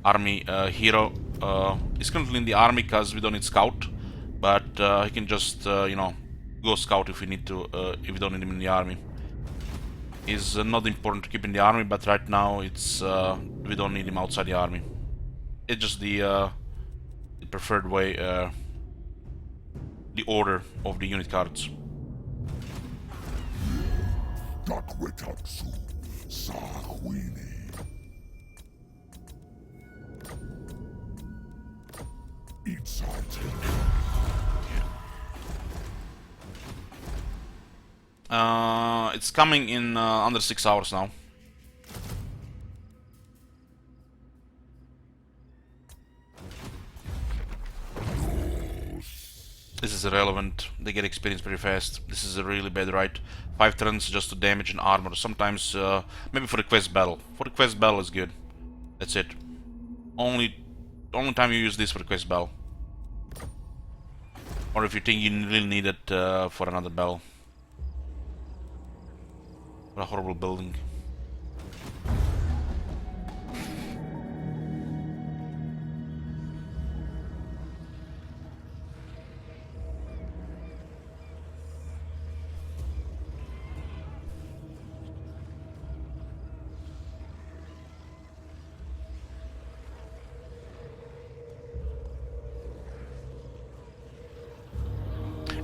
army hero. He's currently in the army because we don't need scout, but he can just you know, go scout if we need to, if we don't need him in the army. He's not important to keep in the army, but right now it's we don't need him outside the army. It's just the preferred way, the order of the unit cards. Dakwetatsu, Sahwini. It's coming in under 6 hours now. This is irrelevant. They get experience pretty fast. This is a really bad right. 5 turns just to damage and armor. Sometimes, maybe for the quest battle. For the quest battle is good. That's it. Only time you use this for the quest battle. Or if you think you really need it for another battle. What a horrible building.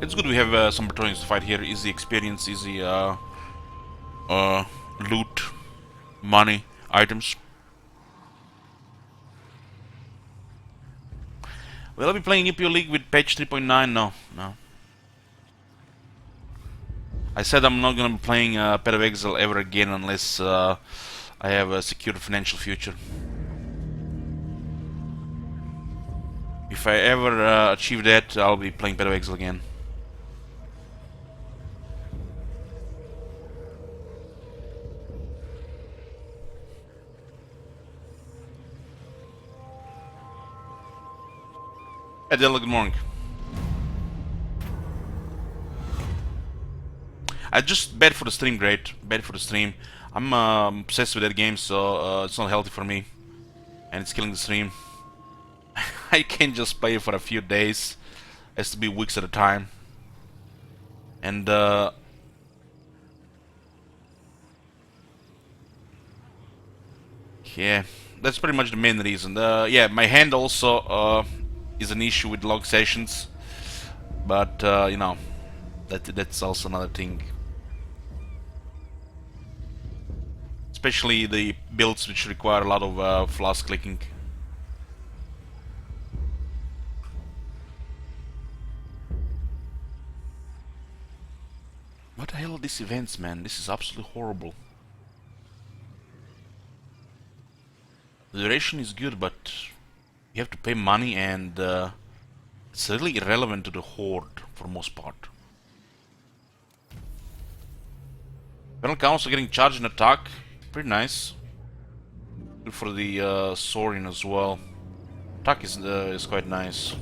It's good we have some battalions to fight here. Easy experience, easy loot, money, items. Will I be playing UPO League with patch 3.9? No. I said I'm not gonna be playing Path of Exile ever again unless I have a secure financial future. If I ever achieve that, I'll be playing Path of Exile again. Adela, good morning. I just bet for the stream, great. Bet for the stream. I'm obsessed with that game, so it's not healthy for me. And it's killing the stream. I can't just play it for a few days. It has to be weeks at a time. And yeah, that's pretty much the main reason. Yeah, my hand also is an issue with log sessions, but you know, that's also another thing. Especially the builds which require a lot of flash clicking. What the hell are these events, man? This is absolutely horrible. The duration is good, but you have to pay money, and it's really irrelevant to the horde for most part. Colonel Council getting charged and attack, pretty nice. Good for the Saurian as well. Attack is quite nice.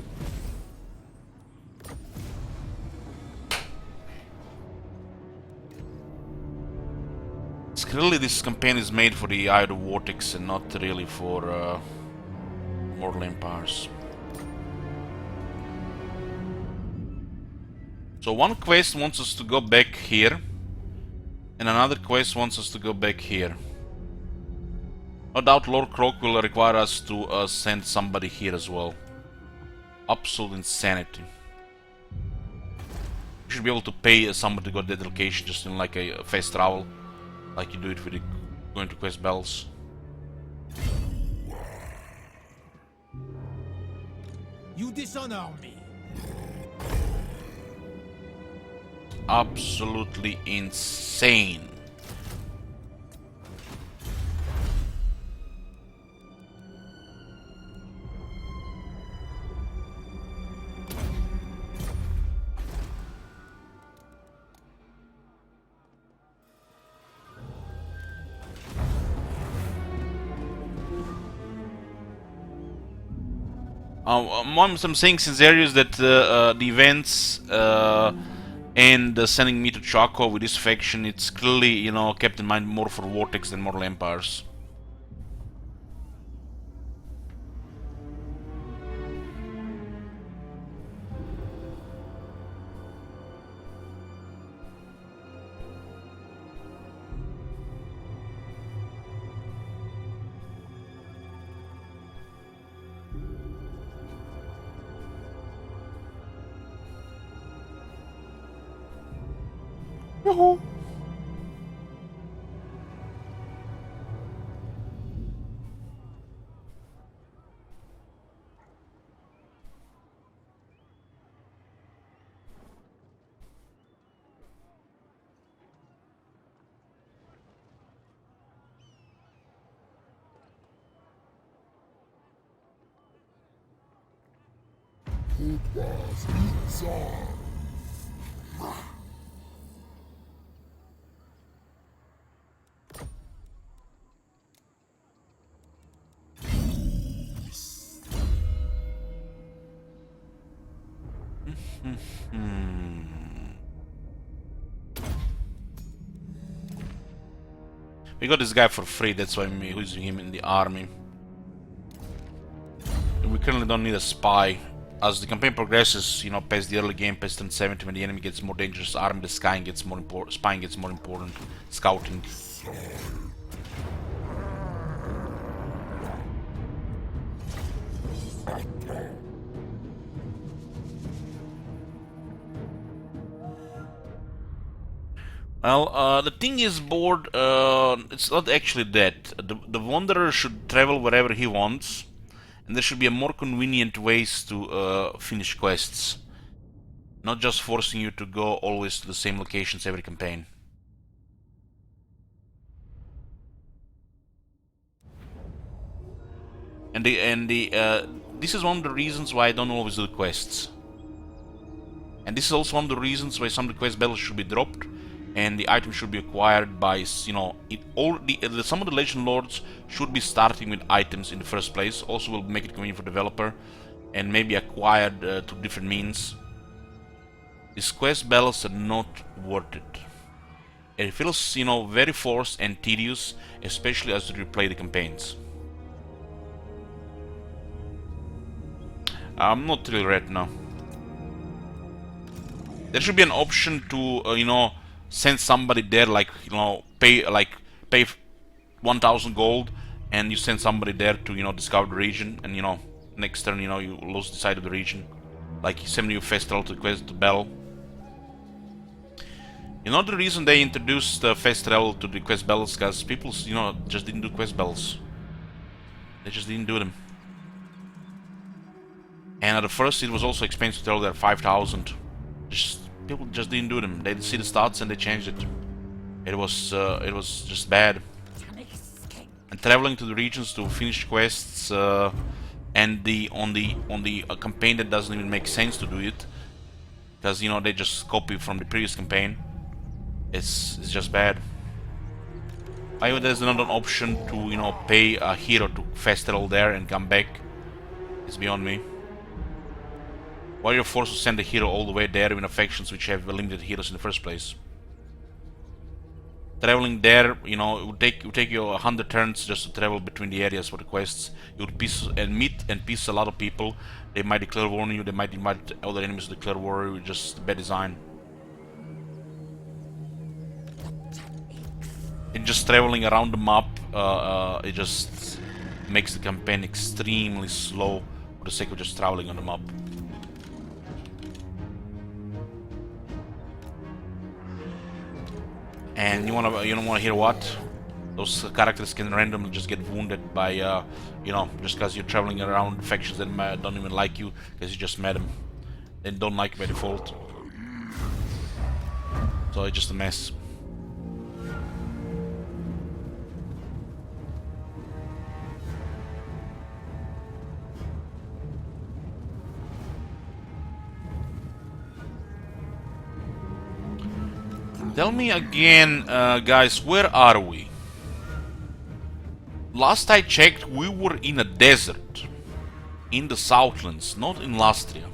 Clearly this campaign is made for the Eye of the Vortex and not really for Mortal Empires. So one quest wants us to go back here, and another quest wants us to go back here. No doubt Lord Croak will require us to send somebody here as well. Absolute insanity. You should be able to pay somebody to go to that location just in like a fast travel, like you do it with the going to quest bells. You dishonor me. Absolutely insane. What I'm saying sincerely is that the events and sending me to Chaco with this faction, it's clearly, you know, kept in mind more for Vortex than Mortal Empires. Yoo-hoo. Kutwas Itzar. We got this guy for free, that's why I'm using him in the army. We currently don't need a spy. As the campaign progresses, you know, past the early game, past turn 70, when the enemy gets more dangerous, army, the spying gets more important, scouting. Well, the thing is, board, it's not actually that. The Wanderer should travel wherever he wants, and there should be a more convenient ways to finish quests. Not just forcing you to go always to the same locations every campaign. And this is one of the reasons why I don't always do quests. And this is also one of the reasons why some of the quest battles should be dropped, and the item should be acquired by, you know, some of the Legend Lords should be starting with items in the first place. Also will make it convenient for developer, and maybe acquired through different means. These quest battles are not worth it. It feels, you know, very forced and tedious, especially as you replay the campaigns. I'm not really right now. There should be an option to, you know, send somebody there, like, you know, pay 1,000 gold, and you send somebody there to, you know, discover the region, and, you know, next turn, you know, you lose the side of the region. Like, send you fast travel to quest to battle. You know the reason they introduced fast travel to the quest battles? Because people, you know, just didn't do quest battles. They just didn't do them. And at the first, it was also expensive to travel there, 5,000. People just didn't do them. They didn't see the stats and they changed it. It was just bad. And traveling to the regions to finish quests, and on the campaign that doesn't even make sense to do it, because you know they just copy from the previous campaign. It's just bad. Why there's not an option to, you know, pay a hero to fast travel there and come back? It's beyond me. Why are you forced to send a hero all the way there in factions which have limited heroes in the first place? Traveling there, you know, it would take you 100 turns just to travel between the areas for the quests. You would meet and piece a lot of people. They might declare war on you. They might invite other enemies to declare war. Just bad design. And just traveling around the map, it just makes the campaign extremely slow for the sake of just traveling on the map. And you don't wanna hear what? Those characters can randomly just get wounded by, you know, just because you're traveling around factions that don't even like you because you just met them. They don't like you by default. So it's just a mess. Tell me again, guys, where are we? Last I checked, we were in a desert. In the Southlands, not in Lastria.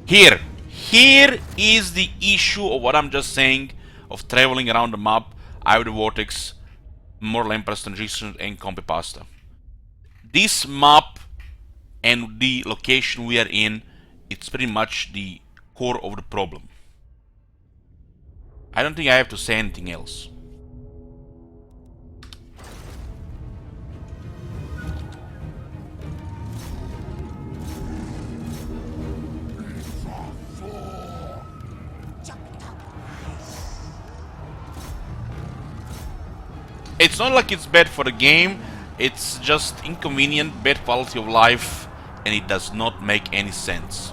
Here is the issue of what I'm just saying, of traveling around the map, Eye of the Vortex, Mortal Empress Transition, and Compi Pasta. This map and the location we are in, it's pretty much the core of the problem. I don't think I have to say anything else. It's not like it's bad for the game, it's just inconvenient, bad quality of life, and it does not make any sense.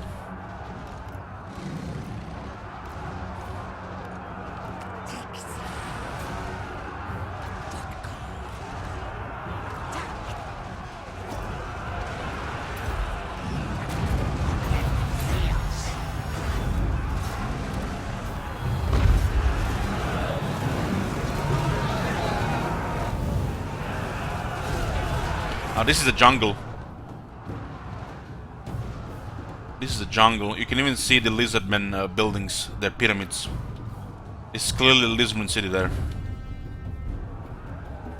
Now this is a jungle. This is a jungle. You can even see the lizardmen buildings, their pyramids. This is clearly the lizardman city there.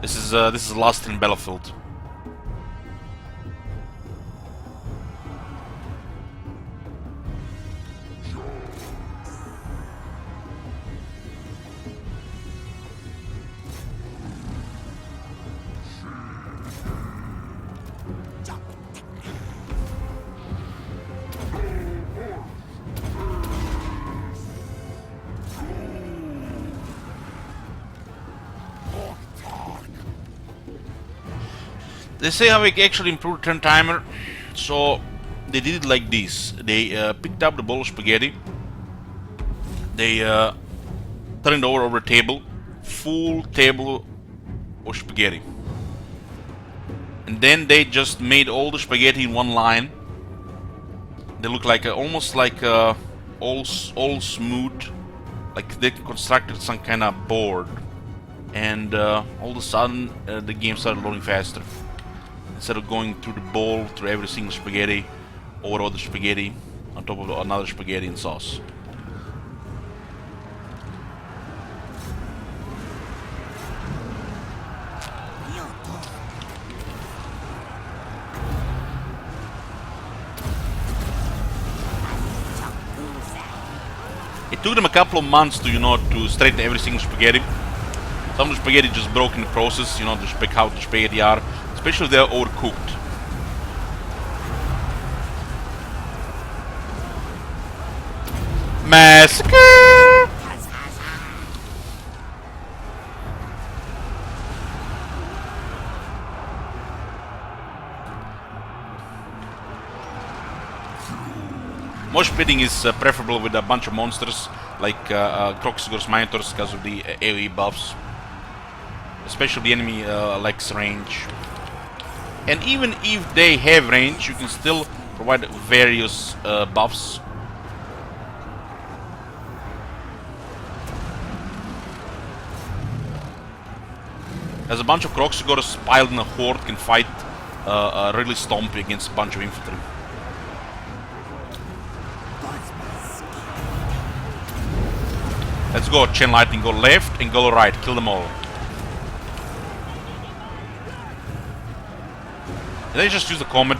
This is Lost in Battlefield. They say how we actually improved turn timer, so they did it like this. They picked up the bowl of spaghetti, they turned it over a table, full table of spaghetti, and then they just made all the spaghetti in one line. They look like almost like all smooth, like they constructed some kind of board, and all of a sudden the game started loading faster. Instead of going through the bowl, through every single spaghetti, over all the spaghetti, on top of another spaghetti and sauce. It took them a couple of months to, you know, to straighten every single spaghetti. Some of the spaghetti just broke in the process, you know, to spec how the spaghetti are. Especially if they're overcooked. Massacre! Mosh pitting is preferable with a bunch of monsters like Kroxigor's Minotaurs because of the AoE buffs. especially the enemy lacks range. And even if they have range, you can still provide various buffs. As a bunch of Kroxigors piled in a horde can fight really stompy against a bunch of infantry. Let's go, Chain Lightning, go left and go right, kill them all. And they just use the Comet.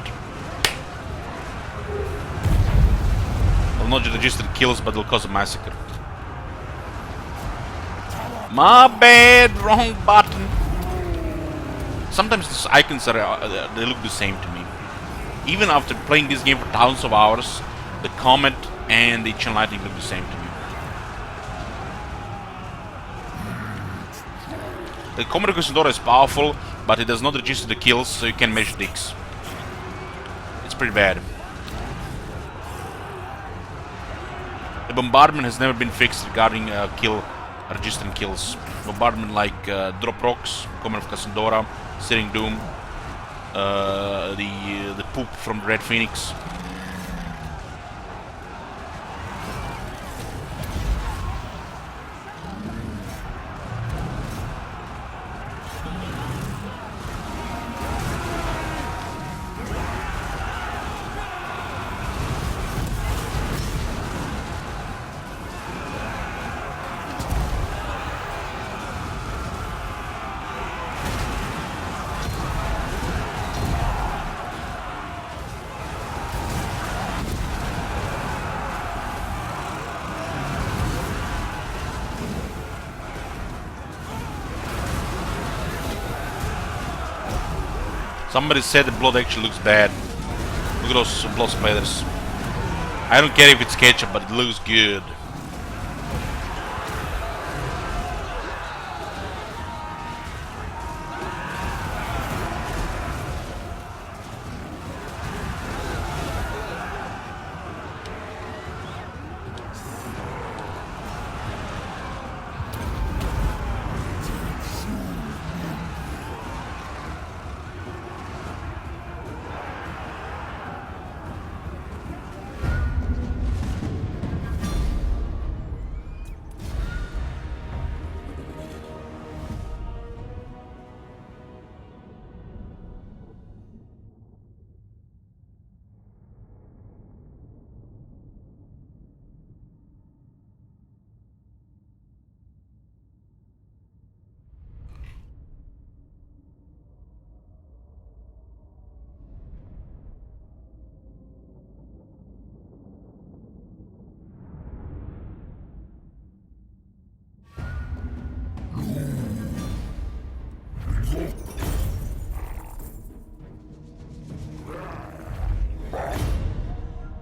Will not just register kills, but will cause a massacre. My bad, wrong button. Sometimes these icons are they look the same to me. Even after playing this game for thousands of hours, the Comet and the Chain Lightning look the same to me. The Comet Conquistador is powerful, but it does not register the kills, so you can measure dicks. It's pretty bad. The Bombardment has never been fixed regarding registering kills. Bombardment like Drop Rocks, Comet of Cassandora, Searing Doom, the poop from the Red Phoenix. Somebody said the blood actually looks bad. Look at those blood splatters. I don't care if it's ketchup, but it looks good.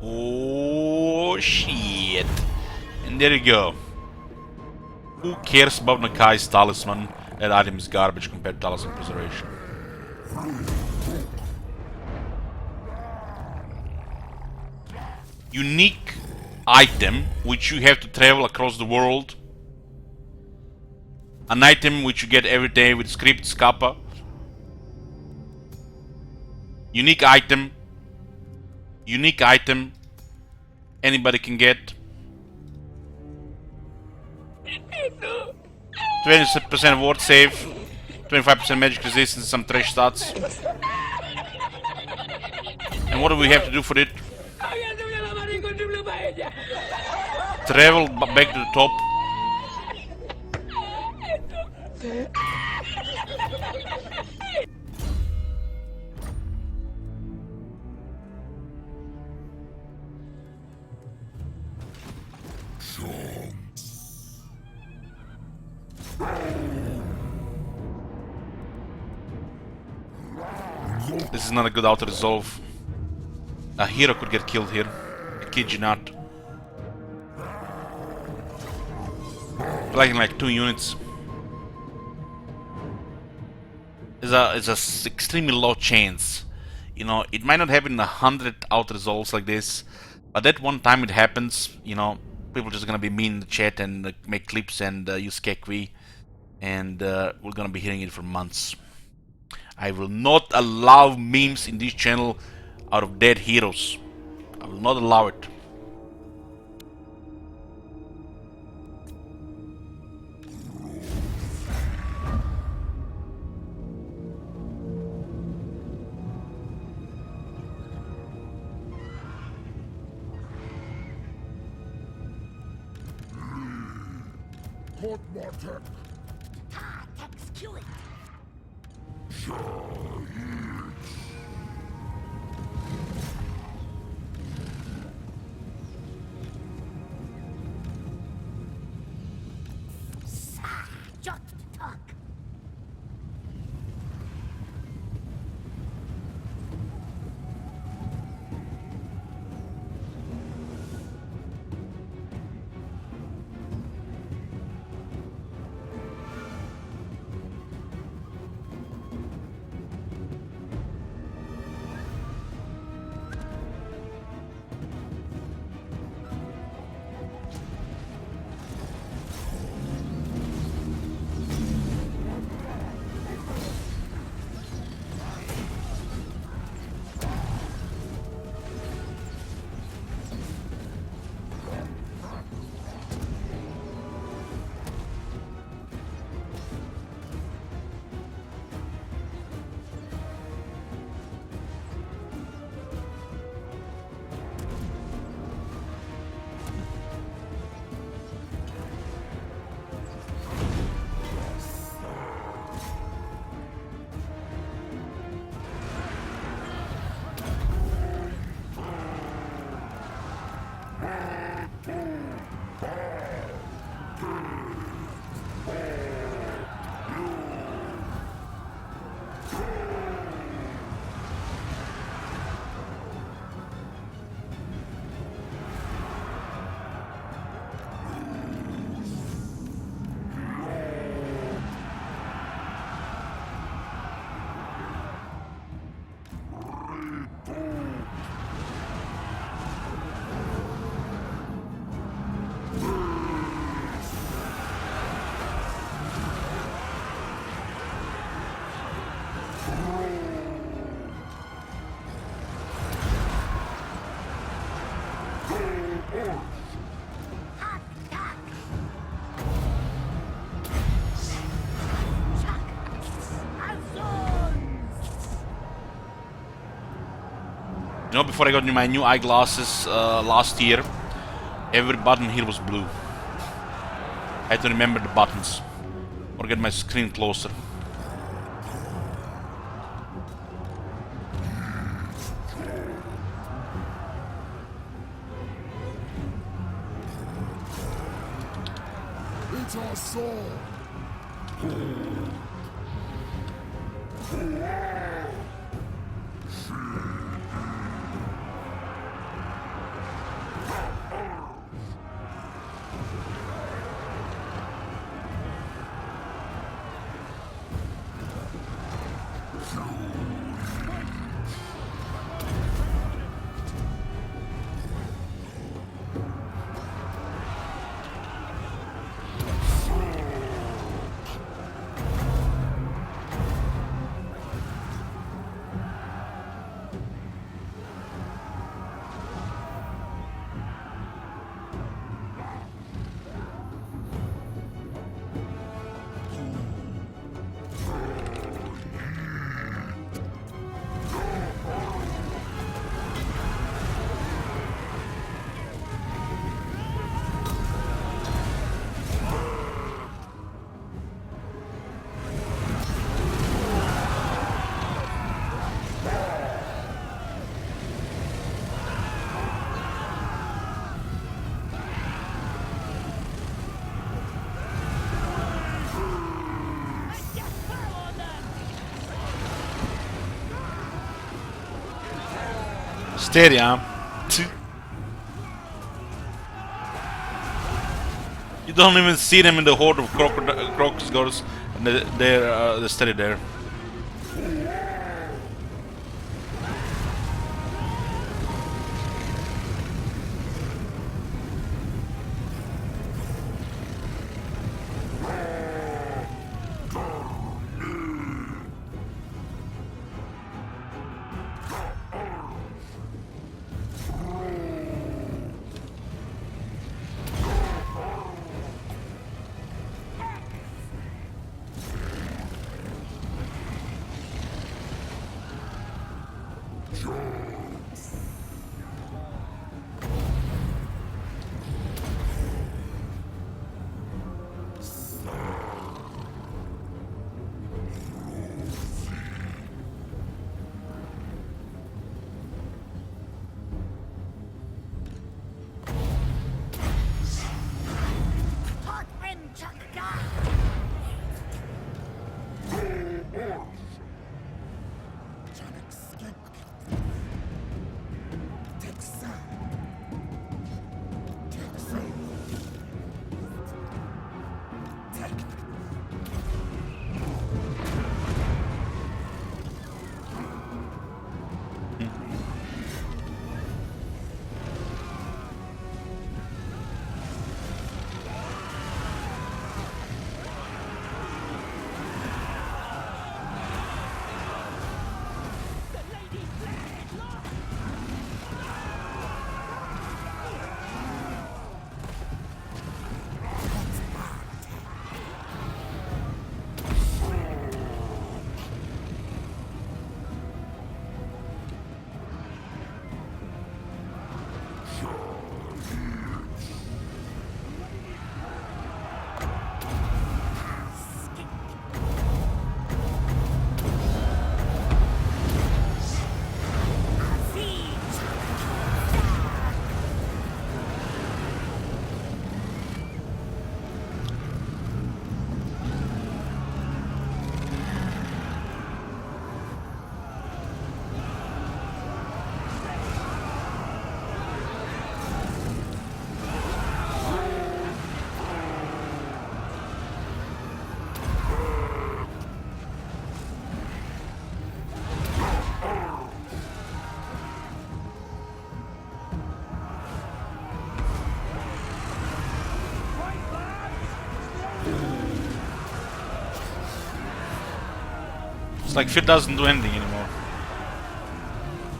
Oh shit. And there you go. Who cares about Nakai's talisman? That item is garbage compared to Talisman Preservation. Unique item which you have to travel across the world. An item which you get every day with scripts kappa. Unique item. Unique item. Anybody can get. 20% ward save. 25% magic resistance, some trash stats. And what do we have to do for it? Travel back to the top. This is not a good auto resolve. A hero could get killed here. I kid you not. Like 2 units. It's a extremely low chance. You know, it might not happen in 100 auto resolves like this, but that one time it happens, you know, people are just gonna be mean in the chat and make clips and use Kekwi. and we're gonna be hearing it for months. I will not allow memes in this channel out of dead heroes. I will not allow it. Hot Martek. Ah, execute. Jot talk. You know, before I got my new eyeglasses last year, every button here was blue. I had to remember the buttons or get my screen closer. It's our sword. Steady, huh? You don't even see them in the horde of crocodiles, and they're steady there. It's like Fit doesn't do anything anymore.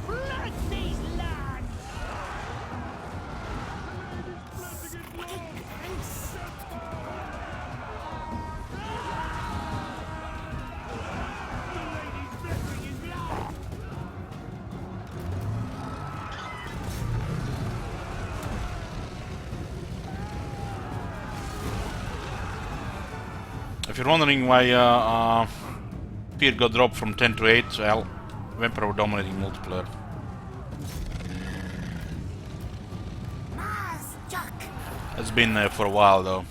Flood these lands! If you're wondering why Fear got dropped from 10 to 8, well, Vampire were dominating multiplayer. Mars, Jock! It's been for a while though.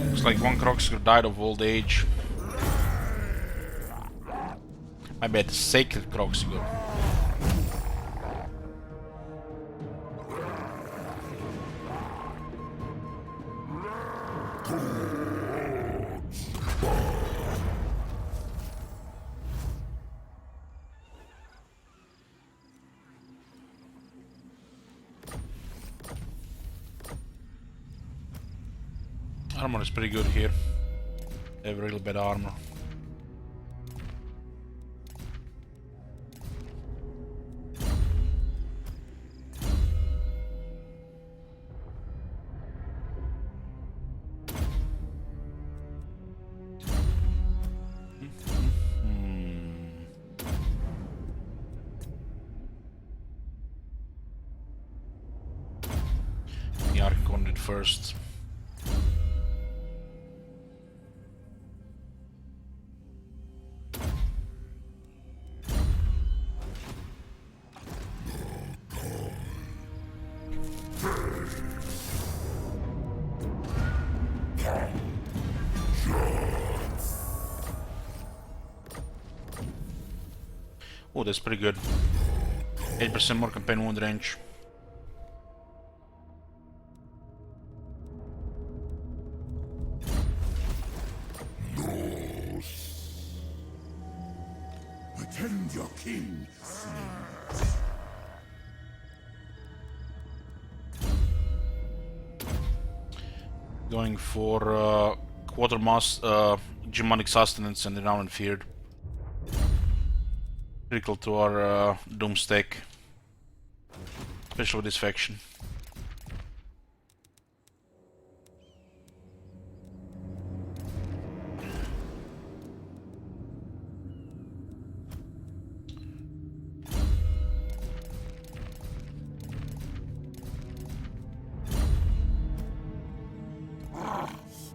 Looks like one Kroxigor died of old age. My bad, Sacred Kroxigor. Armor is pretty good here. They have really bad armor. The Archon did first. Oh, that's pretty good. 8% more campaign wound range. Attend your king. Going for Quartermass, Germanic Sustenance and Renown and Feared. Critical to our Doom stack. Especially with this faction.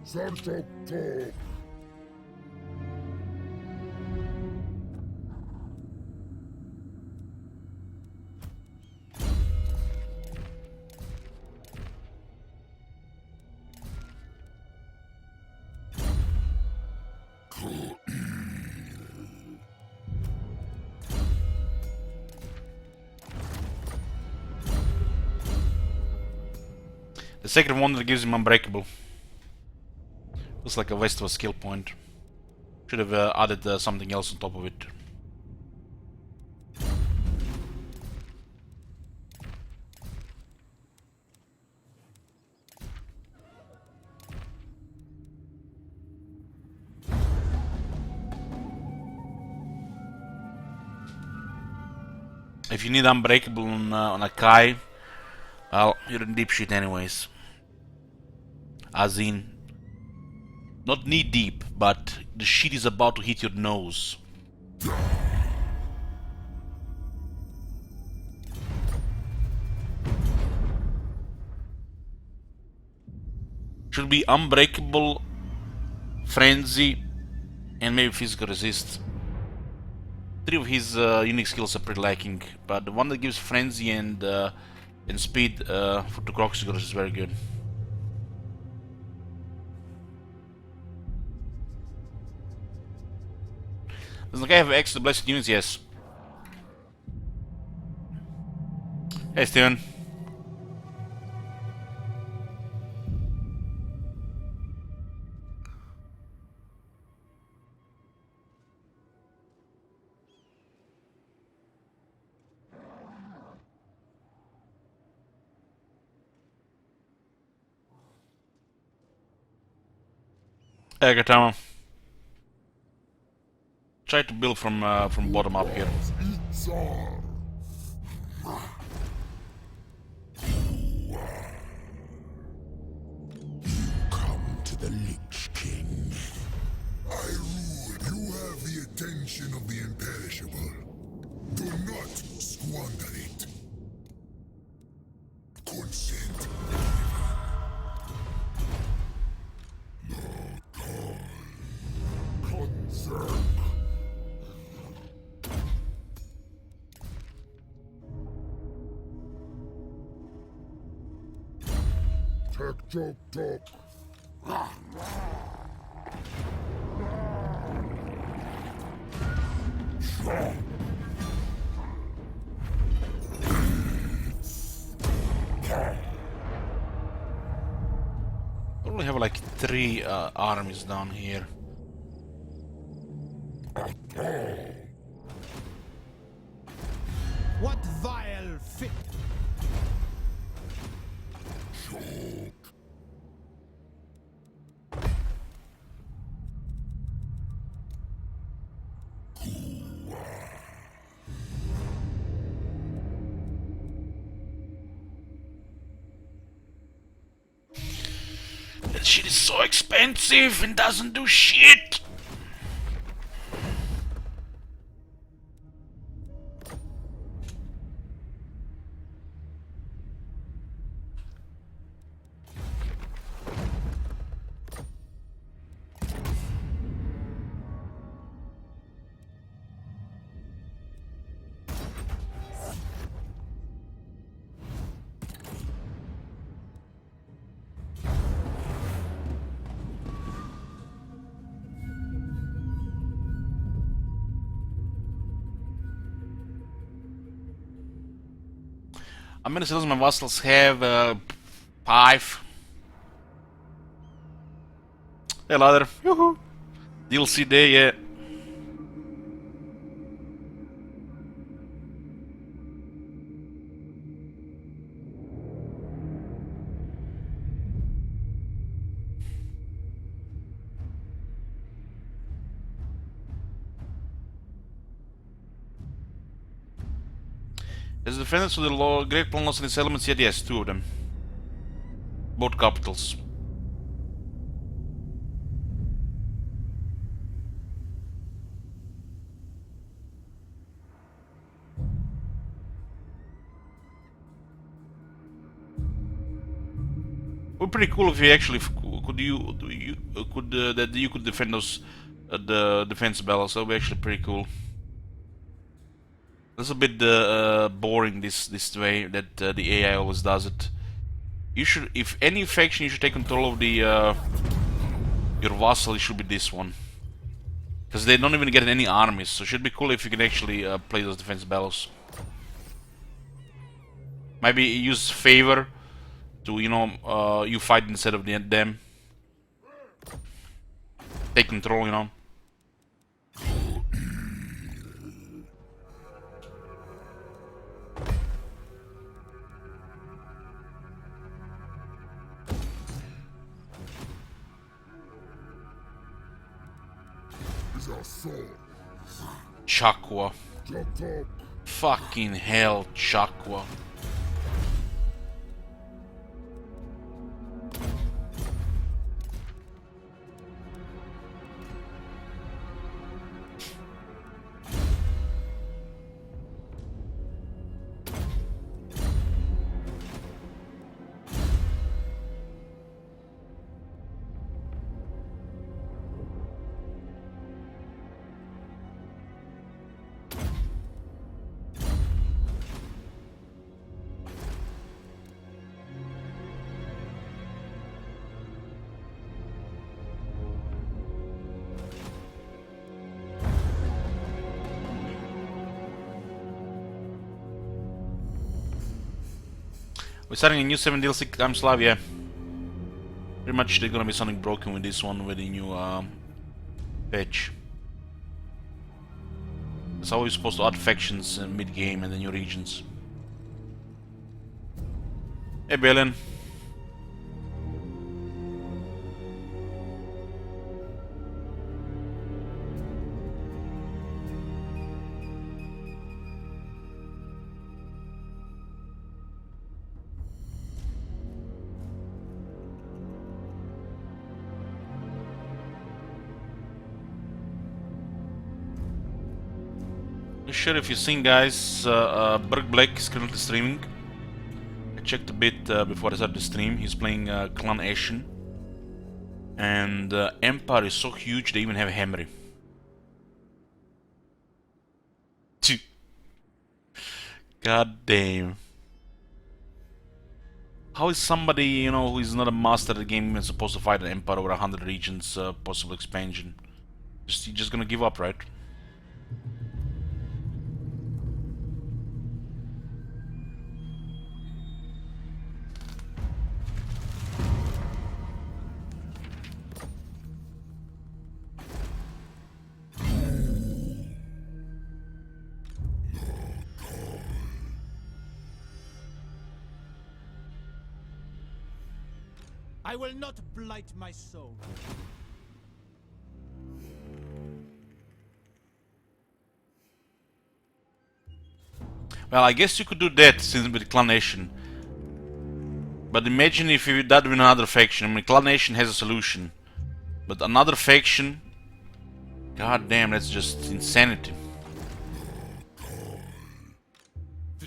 Santo Tor. The Sacred Wonder gives him Unbreakable. Looks like a waste of a skill point. Should have added something else on top of it. If you need Unbreakable on a Kai, well, you're in deep shit anyways. As in, not knee deep, but the shit is about to hit your nose. Should be Unbreakable, Frenzy, and maybe Physical Resist. 3 of his unique skills are pretty lacking, but the one that gives Frenzy and Speed for the Croxigors is very good. Does the guy have X to Blessed Units? Yes. Hey Steven. Hey Gatama. Try to build from bottom up here. Tsar. Come to the Lich King. I rule. You have the attention of the imperishable. Do not squander it. Consent. Consent. Talk, talk. We only have like 3 armies down here. What vile fit! That shit is so expensive and doesn't do shit! How many cells my vassals have? 5. Hey ladder. Yoo-hoo. DLC day, yeah. As defenders of the law, Great Plan lost in its elements, yet yes, 2 of them. Both capitals. Would be pretty cool if you actually could defend those the defense battles. That would be actually pretty cool. That's a bit boring this way that the AI always does it. You should, if any faction you should take control of the your vassal, it should be this one, because they don't even get any armies. So it should be cool if you can actually play those defense battles. Maybe use favor to you fight instead of them. Take control, you know. Is our sword. Chakwa. Talk, talk. Fucking hell, Chakwa. We're starting a new 7 DLC time slab, yeah. Pretty much there's gonna be something broken with this one with the new patch. That's how we're supposed to add factions mid-game and the new regions. Hey Balin. Sure, if you've seen, guys, Berg Black is currently streaming. I checked a bit before I started the stream. He's playing Clan Ashen. And Empire is so huge they even have Hammery. God damn. How is somebody, you know, who is not a master of the game even supposed to fight an Empire over 100 regions, possible expansion? You're just gonna give up, right? I will not blight my soul. Well, I guess you could do that since with Clan Nation. But imagine if you did that with another faction. I mean, Clan Nation has a solution. But another faction... God damn, that's just insanity.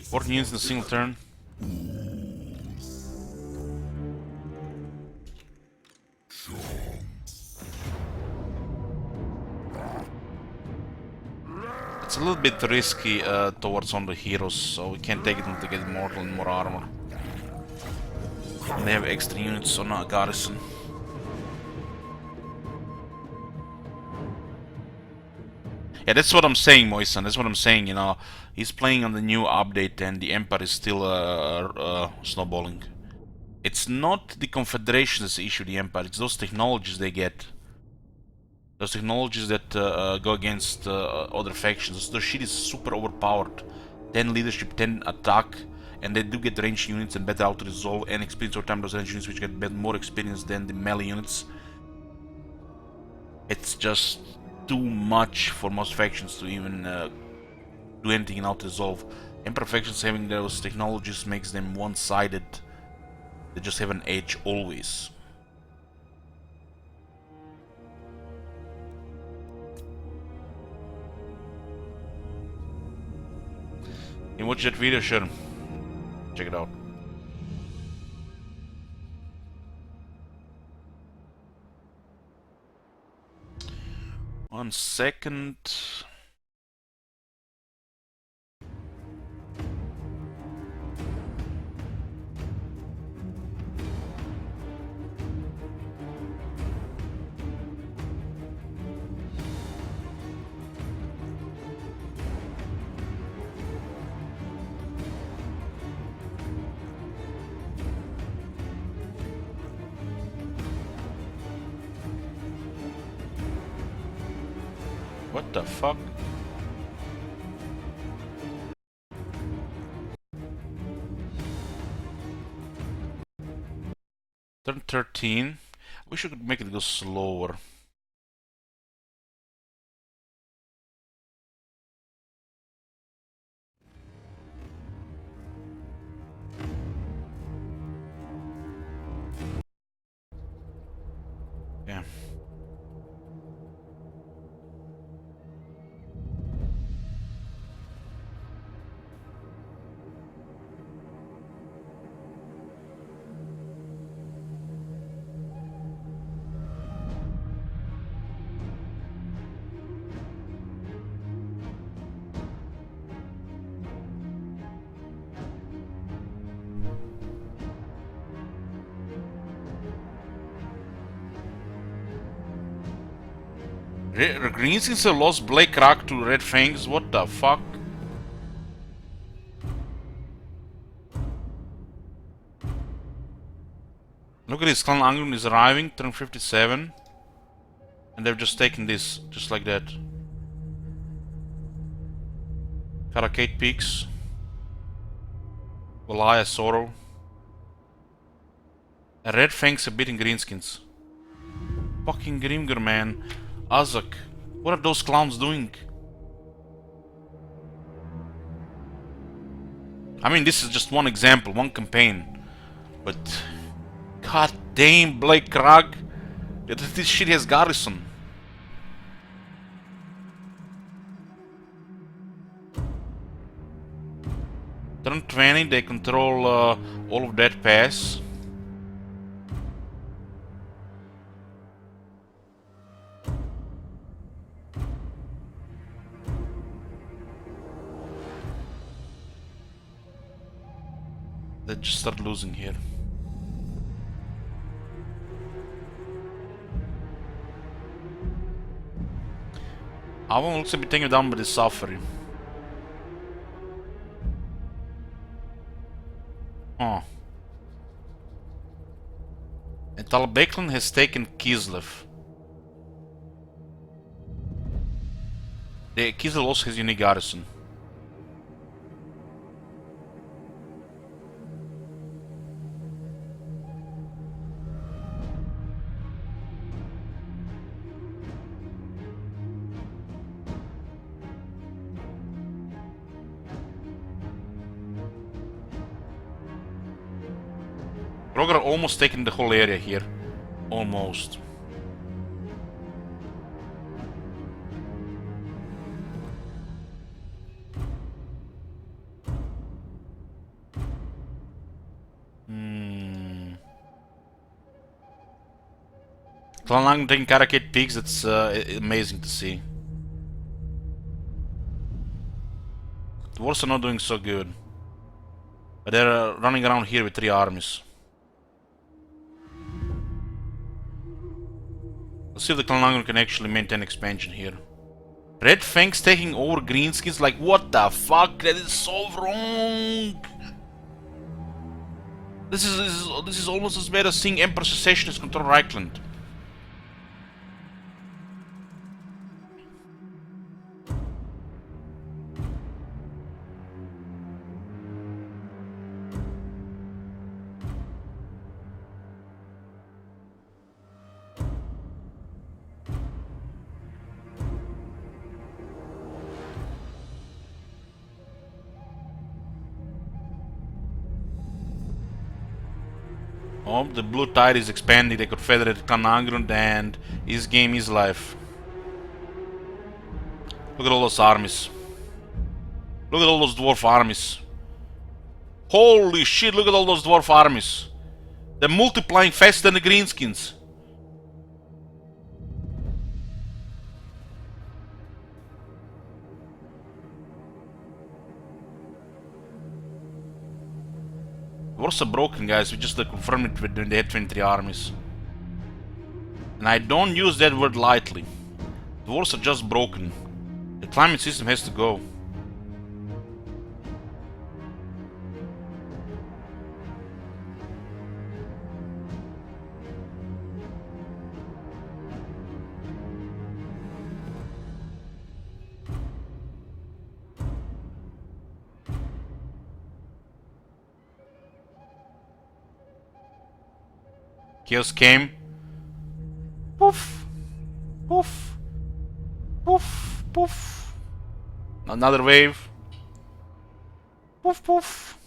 14 units in a single turn. It's a little bit risky towards one of the heroes, so we can't take it until they get immortal and more armor. And they have extra units on a garrison. Yeah, that's what I'm saying, Moisan. That's what I'm saying, you know. He's playing on the new update and the Empire is still snowballing. It's not the Confederation that's the issue, the Empire. It's those technologies they get. Those technologies that go against other factions. Their shit is super overpowered. 10 leadership, 10 attack, and they do get range units and better auto resolve and experience over time. Those range units which get more experience than the melee units. It's just too much for most factions to even do anything in auto resolve. Emperor factions having those technologies makes them one-sided. They just have an edge always. You watch that video, sure. Check it out. One second. What the fuck? Turn 13. I wish I could make it go slower. Greenskins have lost Blake Rock to Red Fangs? What the fuck? Look at this, Clan Angrun is arriving, turn 57. And they've just taken this, just like that. Karakate Peaks. Valaya Sorrow. And Red Fangs are beating Greenskins. Fucking Grimgir, man. Azak. What are those clowns doing? I mean, this is just one example, one campaign. But... God damn, Blake Krag. This shit has garrison. Turn 20, they control all of that pass. They just start losing here. Avon looks to be taken down by the Safari. Oh. And Talbeklan has taken Kislev. The Kislev also has unique garrison. Rogar almost taken the whole area here. Almost. Clanlang taking Karakate Peaks, that's amazing to see. The Dwarves are not doing so good. But they're running around here with 3 armies. Let's see if the Clanlangan can actually maintain expansion here. Red Fangs taking over Greenskins, like what the fuck? That is so wrong! This is almost as bad as seeing Emperor Secessionists control Reichland. Oh, the blue tide is expanding, the Confederate Clanangrund, and his game is life. Look at all those armies. Look at all those dwarf armies. Holy shit, look at all those dwarf armies. They're multiplying faster than the Greenskins. Dwarves are broken, guys. We just confirmed it when they had 23 armies. And I don't use that word lightly. Dwarves are just broken. The climate system has to go. Chaos came. Poof. Poof. Poof. Poof. Another wave. Poof. Poof.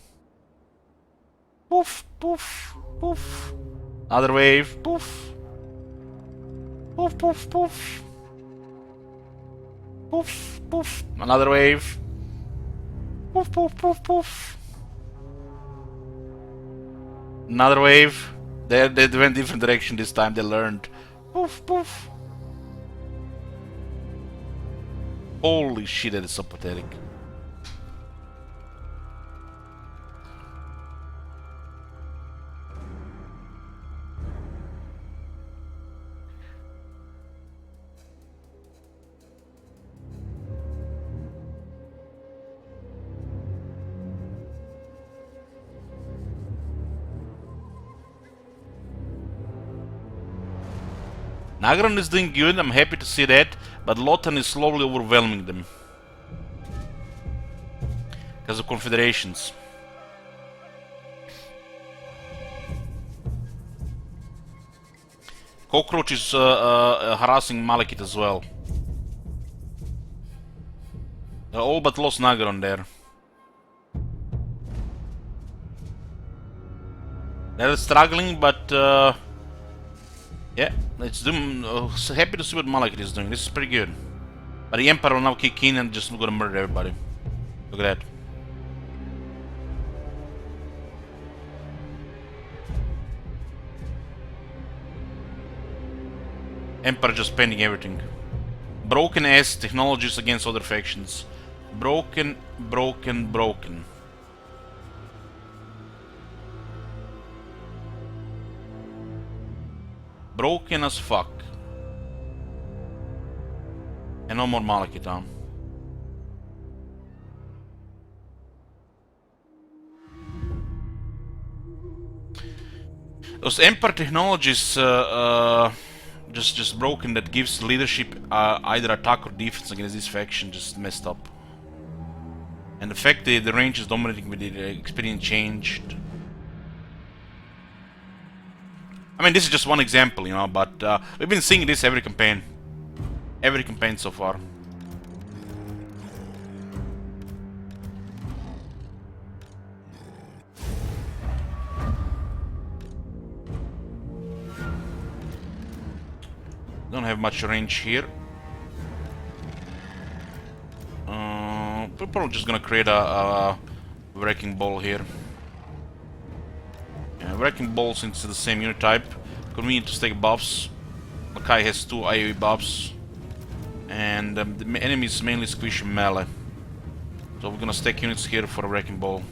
Poof. Poof. Poof. Another wave. Poof. Poof. Poof. Poof. Poof. Poof. Another wave. Poof. Poof. Poof. Poof. Another wave. They went different direction this time, they learned. Poof, poof. Holy shit, that is so pathetic. Nagron is doing good, I'm happy to see that, but Lotan is slowly overwhelming them. Because of confederations. Cockroach is harassing Malekith as well. All but lost Nagron there. They're struggling, but yeah, it's them. Happy to see what Malekith is doing. This is pretty good. But the Emperor will now kick in and just gonna murder everybody. Look at that. Emperor just pending everything. Broken ass technologies against other factions. Broken, broken, broken. Broken as fuck. And no more Malekith, huh? Those Emperor technologies just broken, that gives leadership either attack or defense against this faction, just messed up. And the fact that the range is dominating with the experience changed. I mean, this is just one example, you know, but we've been seeing this every campaign. Every campaign so far. Don't have much range here. We're probably just gonna create a wrecking ball here. Yeah, wrecking ball, since it's the same unit type. Convenient to stake buffs. Makai has 2 AoE buffs. And the enemy is mainly squish melee. So we're gonna stack units here for a wrecking ball.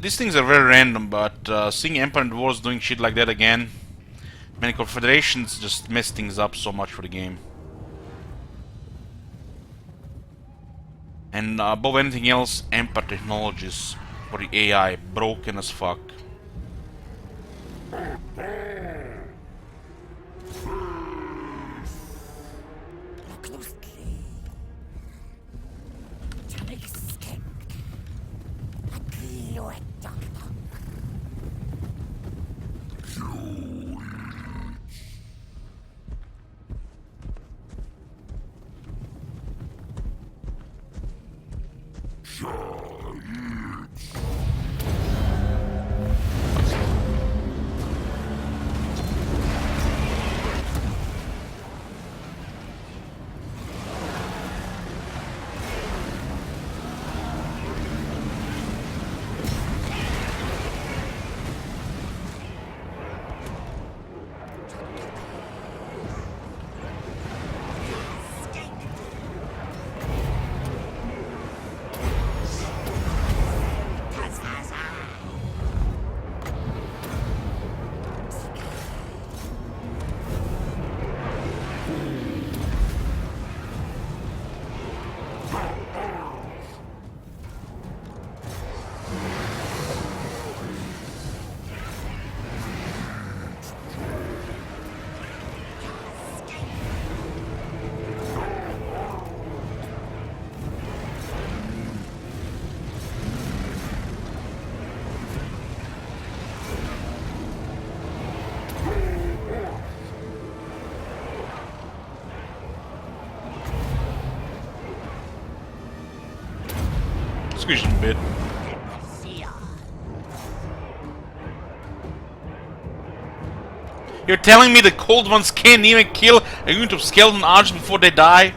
These things are very random, but seeing Empire and Dwarves doing shit like that again, many confederations just mess things up so much for the game. And above anything else, Empire technologies for the AI, broken as fuck. Squeeze a bit. You're telling me the cold ones can't even kill a unit of skeleton archers before they die?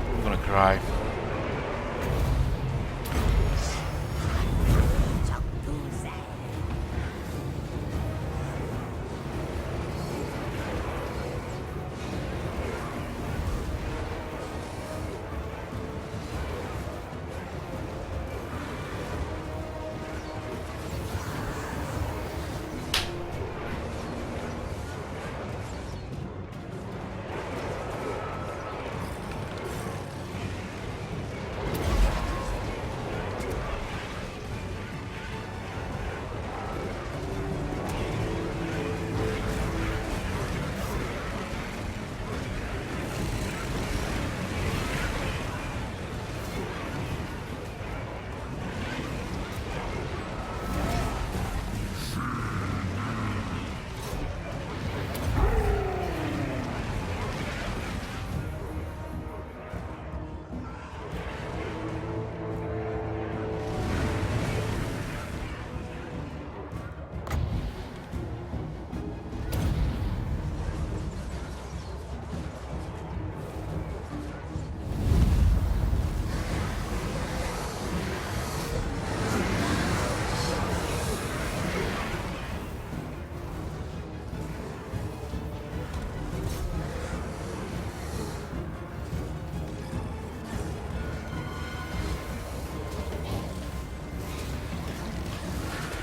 I'm gonna cry.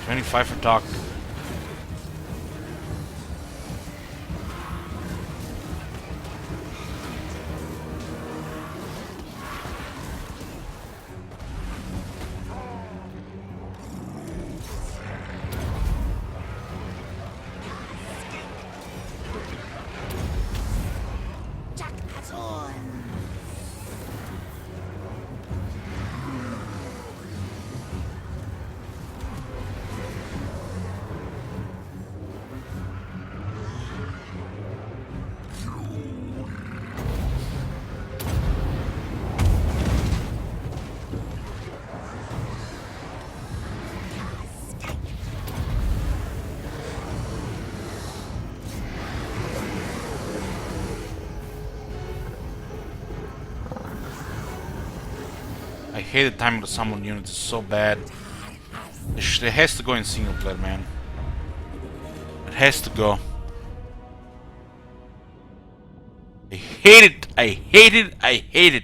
25 attack. Jack Azor. I hate the timing of the summon unit, it's so bad. It has to go in single player, man. It has to go. I hate it! I hate it! I hate it!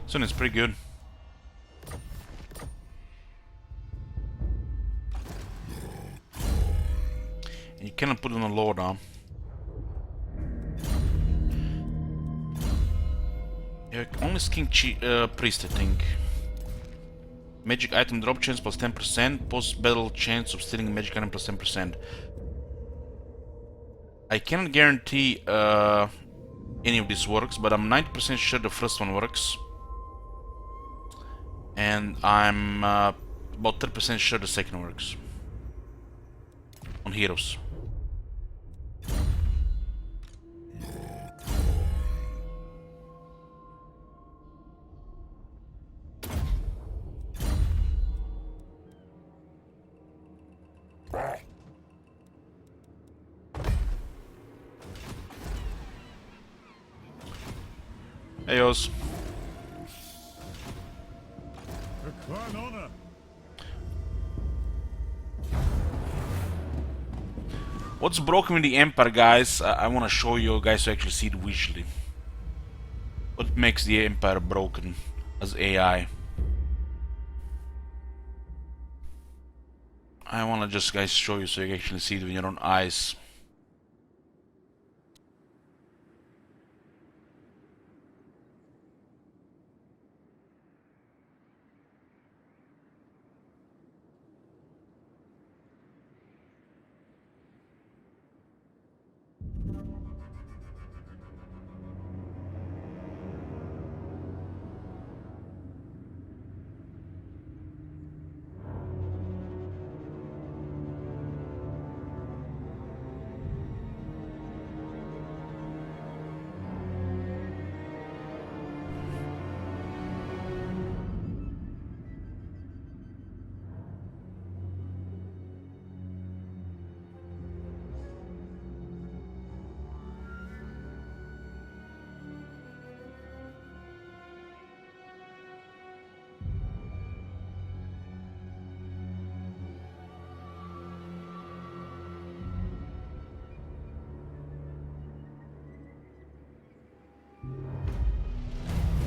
This one is pretty good. And you cannot put it on a lower down. Yeah, only skin priest, I think. Magic item drop chance plus 10%, post battle chance of stealing a magic item plus 10%. I cannot guarantee any of this works, but I'm 90% sure the first one works. And I'm about 30% sure the second works. On heroes. Hey, Oz. What's broken with the Empire, guys? I want to show you guys to actually see it visually. What makes the Empire broken as AI? I want to just guys show you so you can actually see it with your own eyes.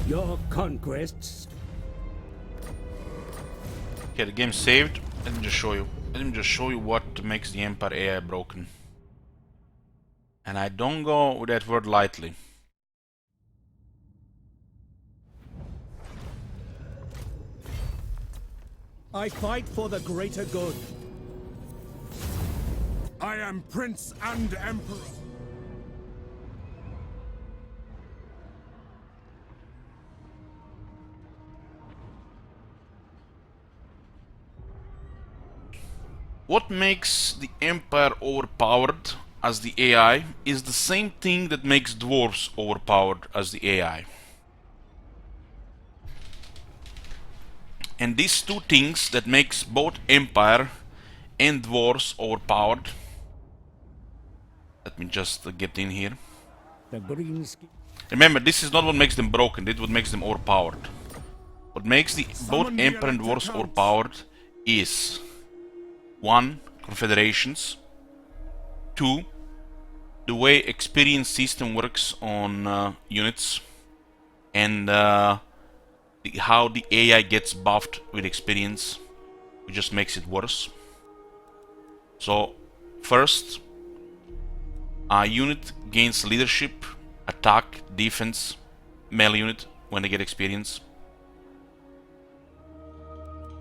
Your conquests. Okay, the game's saved. Let me just show you. Let me just show you what makes the Empire AI broken. And I don't go with that word lightly. I fight for the greater good. I am Prince and Emperor. What makes the Empire overpowered as the AI is the same thing that makes dwarves overpowered as the AI. And these two things that makes both Empire and Wars overpowered. Let me just get in here. The green skin. Remember, this is not what makes them broken, this is what makes them overpowered. What makes both Summon the Emperor and Elector Wars Counts. overpowered is 1. Confederations. 2. The way experience system works on units. And how the AI gets buffed with experience, which just makes it worse. So, first, a unit gains leadership, attack, defense, melee unit when they get experience.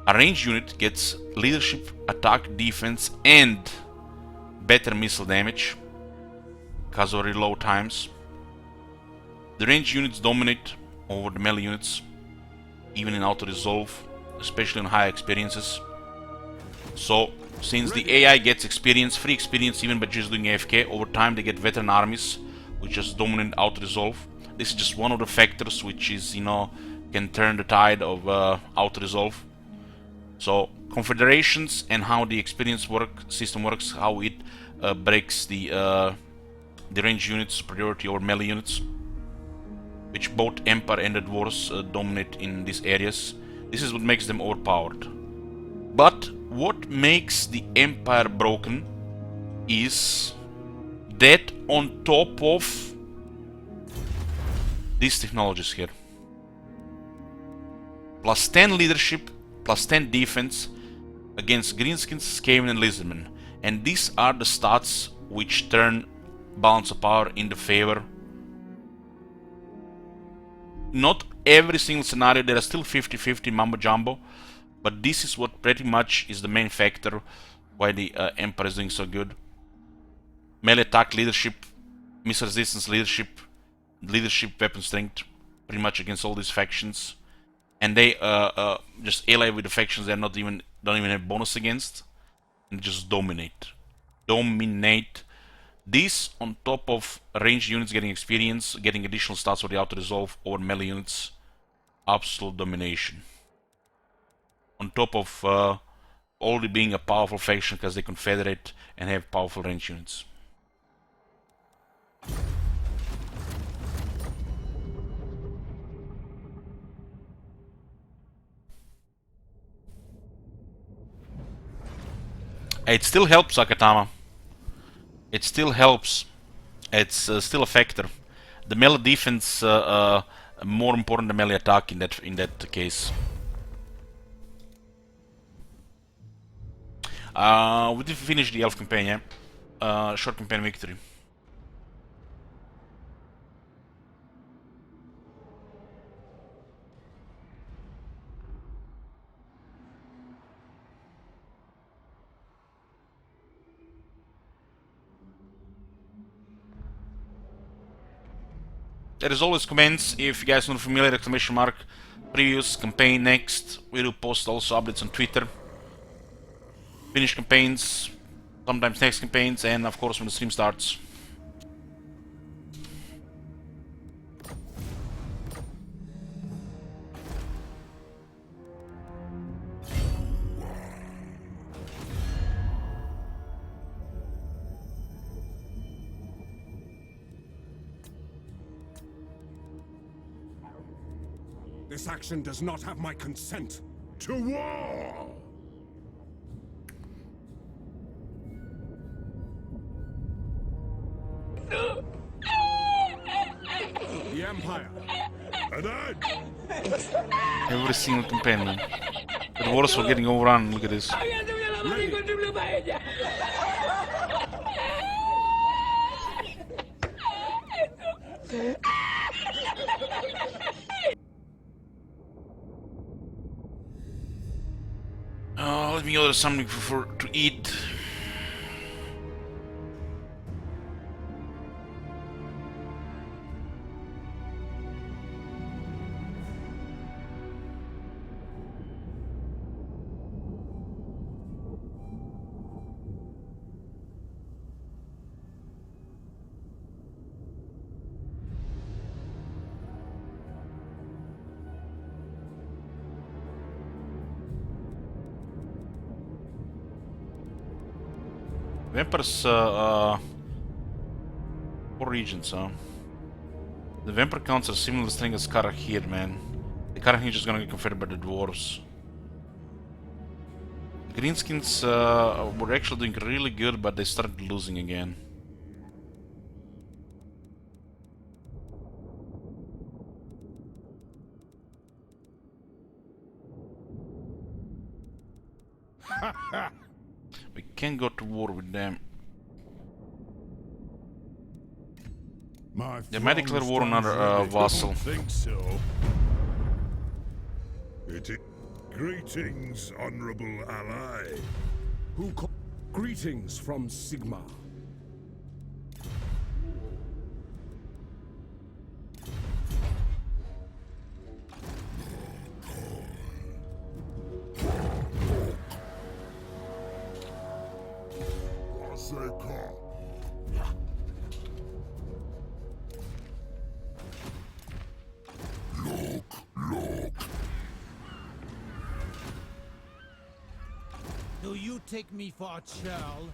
A ranged unit gets leadership, attack, defense, and better missile damage because of reload times. The ranged units dominate over the melee units, even in auto-resolve, especially on high experiences. So, since the AI gets experience, free experience even by just doing AFK, over time they get veteran armies, which just dominate auto-resolve. This is just one of the factors which is, can turn the tide of auto-resolve. So, confederations and how the experience system works, how it breaks the ranged units superiority over melee units, which both Empire and the Dwarves dominate in these areas. This is what makes them overpowered. But what makes the Empire broken is that on top of these technologies here. Plus 10 leadership, plus 10 defense against Greenskins, Skaven and Lizardmen. And these are the stats which turn balance of power in the favor. Not every single scenario, there are still 50-50 mambo jumbo, but this is what pretty much is the main factor why the Empire is doing so good. Melee attack leadership, missile resistance leadership weapon strength, pretty much against all these factions. And they just ally with the factions they don't even have bonus against, and just dominate. This on top of ranged units getting experience, getting additional stats for the auto-resolve over melee units, absolute domination. On top of already being a powerful faction because they confederate and have powerful ranged units. It still helps, Akatama. It still helps. It's still a factor. The melee defense more important than melee attack in that case. We did finish the elf campaign, yeah. Short campaign victory. There is always comments, if you guys are not familiar, exclamation mark, previous, campaign, next. We do post also updates on Twitter. Finish campaigns, sometimes next campaigns, and of course when the stream starts. This action does not have my consent. To war! The Empire. And I. Every single campaign, man. The wars were getting overrun, look at this. Let me order something to eat. Vampires, 4 regions, huh? The vampire counts are similar string as Karahir, man. The Karahir is just gonna get converted by the dwarves. The Greenskins were actually doing really good, but they started losing again. We can't go to war with them. They might declare war on our vassal. Think so. Greetings, honorable ally. Greetings from Sigmar. Do you take me for a churl?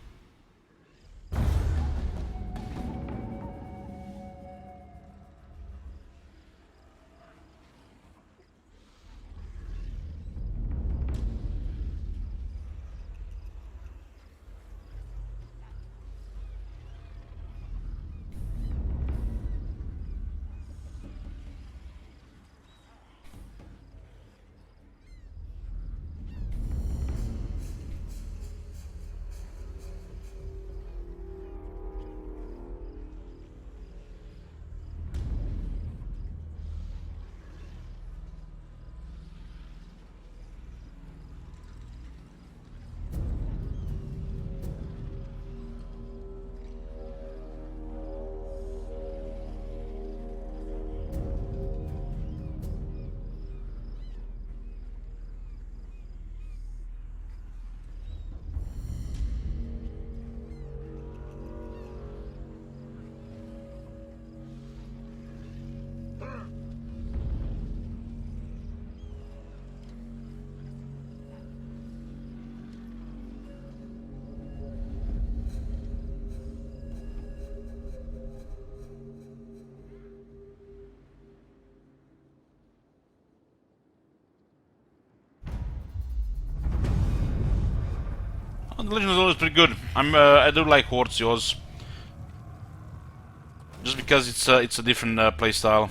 Oh, the Legion is always pretty good. I do like Hordes, yours. Just because it's a different playstyle.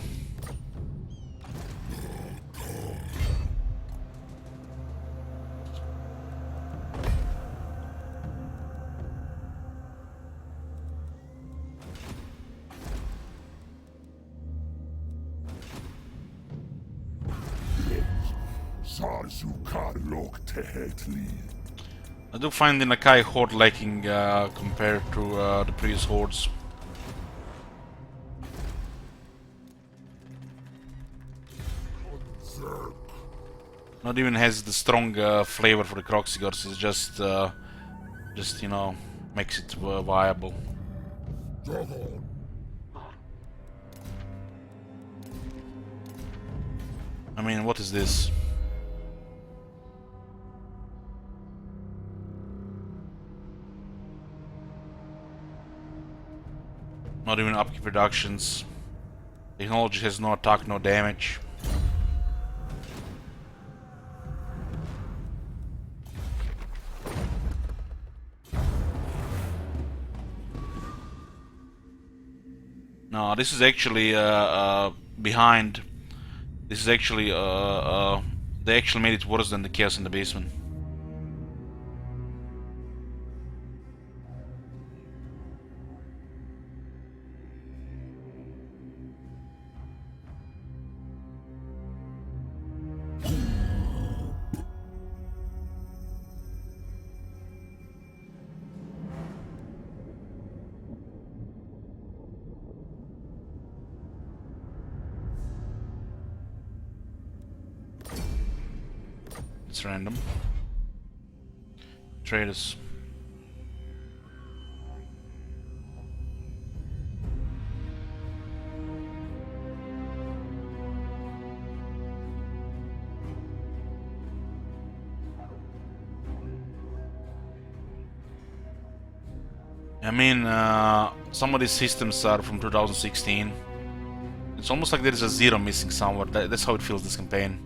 I do find the Nakai Horde lacking compared to the previous Hordes. Not even has the strong flavor for the Kroxigors. It's just you know, makes it viable. I mean, what is this? Not even upkeep reductions. Technology has no attack, no damage. No, this is actually behind. This is actually they actually made it worse than the chaos in the basement. It's random. Traders. I mean, some of these systems are from 2016. It's almost like there is a zero missing somewhere. That's how it feels, this campaign.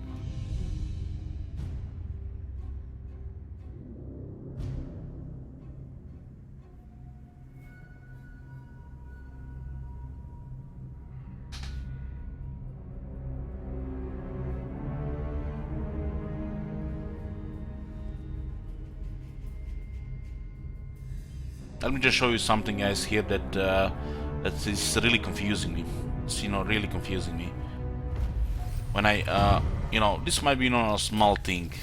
Let me just show you something, guys, here that that is really confusing me. It's, you know, really confusing me. When I, you know, this might be, you know, a small thing.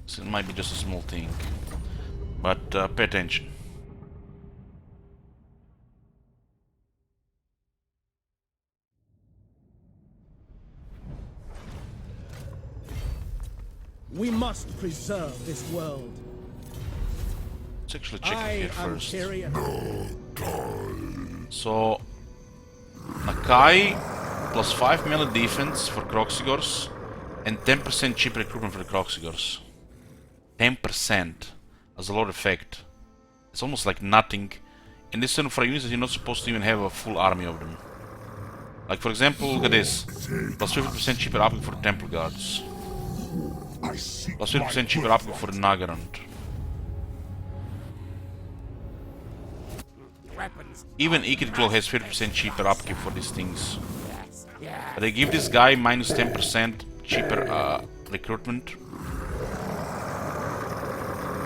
So it might be just a small thing, but pay attention. We must preserve this world. Let's actually check it here first. Tyrion. So, Nakai plus 5 melee defense for Kroxigors and 10% cheap recruitment for the Kroxigors. 10% as a lot effect. It's almost like nothing. In this turn for units, you're not supposed to even have a full army of them. Like, for example, look at this. Plus 50% cheaper upgrade for the Temple Guards. Plus 50% cheaper upgrade for the Nagarand. Even Ikrit Claw has 50% cheaper upkeep for these things. But they give this guy minus 10% cheaper recruitment.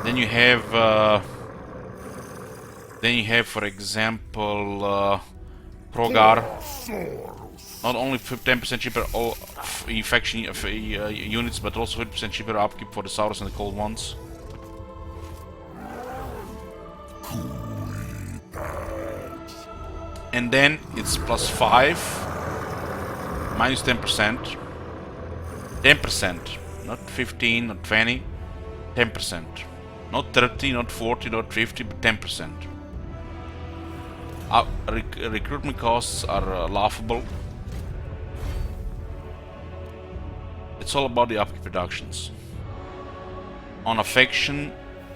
Then you have, for example, Progar. Not only 10% cheaper all faction units, but also 50% cheaper upkeep for the Saurus and the Cold Ones. And then it's plus 5, minus 10%. 10%, not 15, not 20, 10%. Not 30, not 40, not 50, but 10%. Recruitment costs are laughable. It's all about the upkeep reductions. On affection,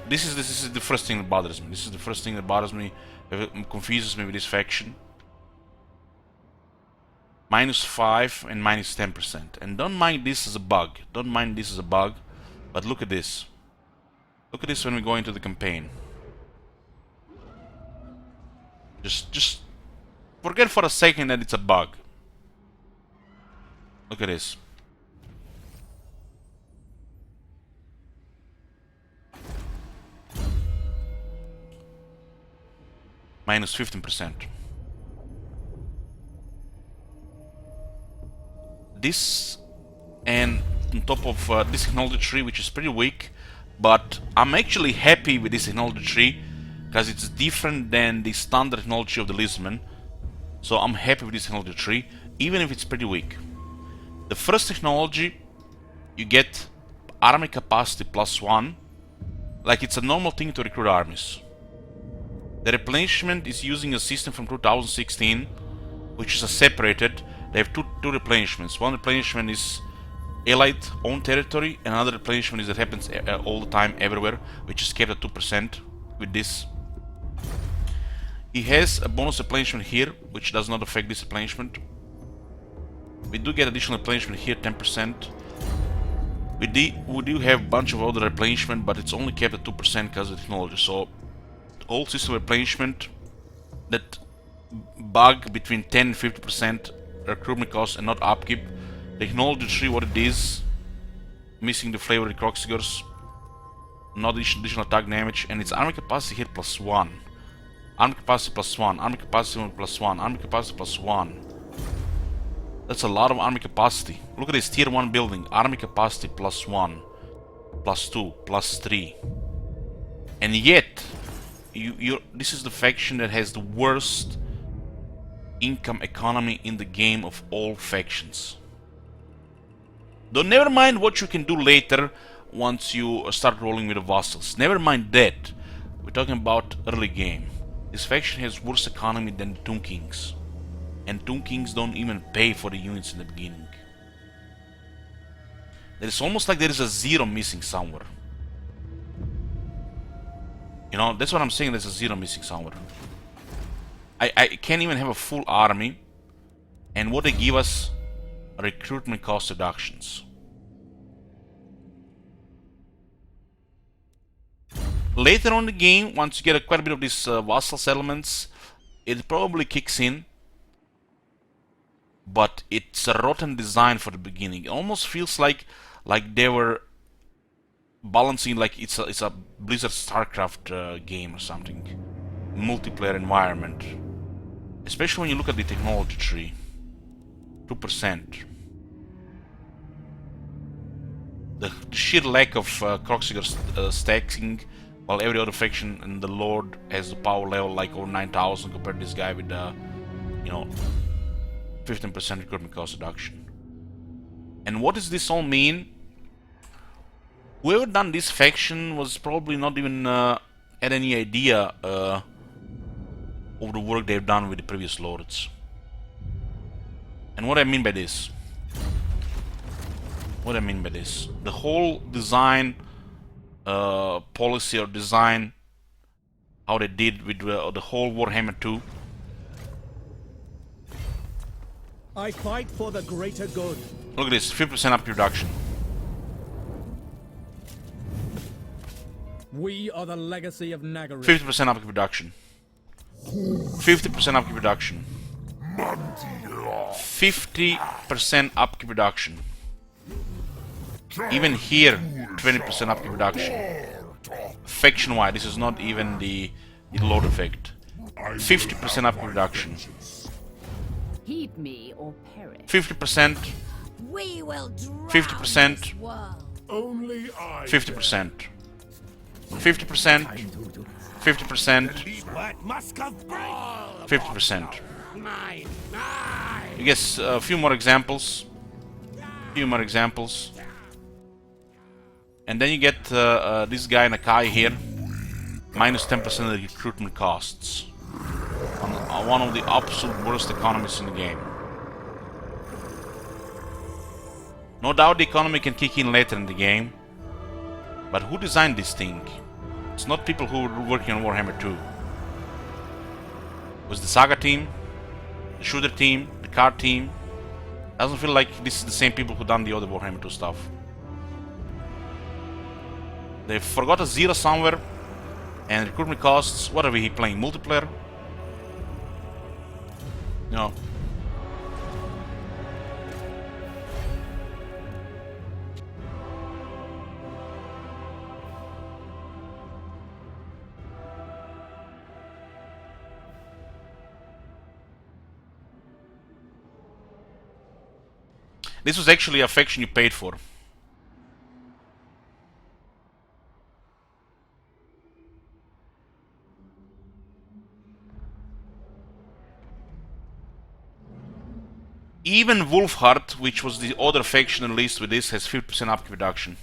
this is the first thing that bothers me. This is the first thing that bothers me, confuses me with this faction. Minus 5 and minus 10%. And don't mind this as a bug. Don't mind this as a bug. But look at this. Look at this when we go into the campaign. Just forget for a second that it's a bug. Look at this. Minus 15%. This, and on top of this technology tree, which is pretty weak, but I'm actually happy with this technology tree because it's different than the standard technology of the Lisman. So I'm happy with this technology tree, even if it's pretty weak. The first technology, you get army capacity plus 1, like it's a normal thing to recruit armies. The replenishment is using a system from 2016, which is a separated. They have two replenishments. One replenishment is allied own territory, and another replenishment is that happens all the time everywhere, which is kept at 2% with this. He has a bonus replenishment here, which does not affect this replenishment. We do get additional replenishment here, 10%. We do have a bunch of other replenishment, but it's only kept at 2% because of the technology. So all system replenishment that bug between 10 and 50% recruitment cost and not upkeep. Technology tree, what it is, missing the flavor of the Kroxigors, not additional attack damage, and its army capacity here plus 1. Army capacity plus 1, army capacity plus 1, army capacity plus 1. That's a lot of army capacity. Look at this tier 1 building, army capacity plus 1, plus 2, plus 3. And yet, this is the faction that has the worst income economy in the game of all factions. Don't never mind what you can do later once you start rolling with the vassals. Never mind that. We're talking about early game. This faction has worse economy than the Tomb Kings. And Tomb Kings don't even pay for the units in the beginning. It's almost like there is a zero missing somewhere. You know, that's what I'm saying, there's a zero missing somewhere. I can't even have a full army, and what they give us, recruitment cost reductions. Later on in the game, once you get quite a bit of these vassal settlements, it probably kicks in, but it's a rotten design for the beginning. It almost feels like they were balancing, like it's a Blizzard StarCraft game or something, multiplayer environment. Especially when you look at the technology tree, 2%. The sheer lack of Kroxigor stacking, while every other faction in the Lord has the power level like over 9,000 compared to this guy with you know, 15% recruitment cost reduction. And what does this all mean? Whoever done this faction was probably not even had any idea of the work they've done with the previous lords. And what I mean by this? The whole design policy or design, how they did with the whole Warhammer 2. I fight for the greater good. Look at this, 50% up reduction. We are the legacy of Nagaru. 50% upkeep reduction. 50% upkeep reduction. 50% upkeep reduction. Even here, 20% upkeep reduction. Faction-wide, this is not even the load effect. 50% upkeep reduction. Heed me or perish. 50%. We will drown 50%. this world. Only I 50%. 50%. 50%. 50%. I guess a few more examples. And then you get this guy Nakai here, minus 10% of the recruitment costs. On one of the absolute worst economies in the game. No doubt the economy can kick in later in the game, but who designed this thing? It's not people who were working on Warhammer 2. It was the Saga team, the shooter team, the card team. Doesn't feel like this is the same people who done the other Warhammer 2 stuff. They forgot a zero somewhere, and recruitment costs. What are we playing? Multiplayer? No. This was actually a faction you paid for. Even Wolfheart, which was the other faction released with this, has 50% upkeep reduction.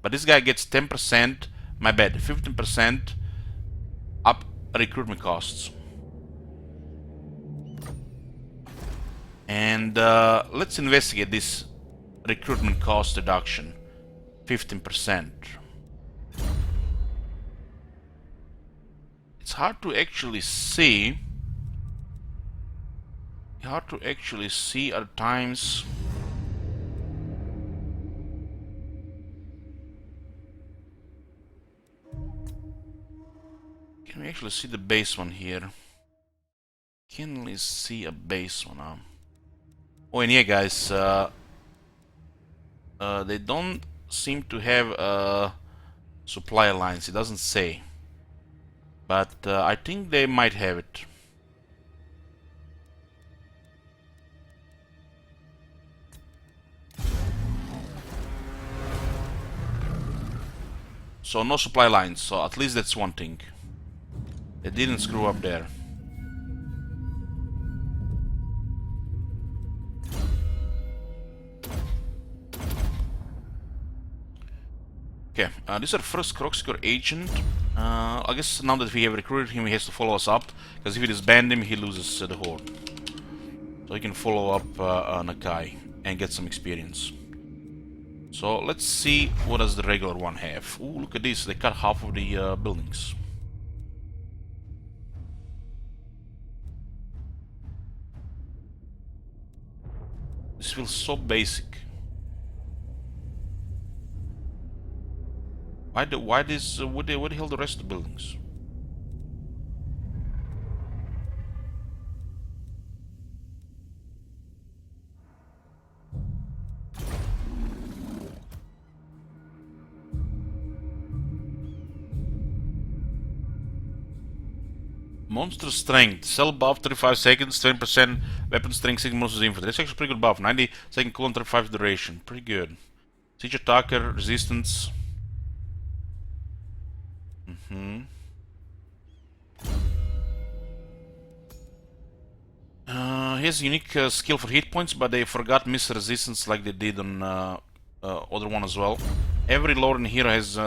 But this guy gets 10%, my bad, 15% up recruitment costs. And let's investigate this recruitment cost reduction. 15%. It's hard to actually see. At times. Can we actually see the base one here? Can we see a base one? Oh, and yeah, guys, they don't seem to have supply lines. It doesn't say, but I think they might have it. So no supply lines, so at least that's one thing. They didn't screw up there. Okay, this is our first Kroxigor agent. I guess now that we have recruited him, he has to follow us up, because if we disband him, he loses the horde. So he can follow up Nakai and get some experience. So let's see what does the regular one have. Ooh, look at this, they cut half of the buildings. This feels so basic. Where the hell the rest of the buildings? Monster strength. Cell buff 35 seconds, 20% weapon strength, 6 monsters infantry. That's actually pretty good buff. 90 second cooldown, 35 duration. Pretty good. Siege attacker, resistance. He has a unique skill for hit points, but they forgot miss resistance like they did on other one as well. Every lord in here has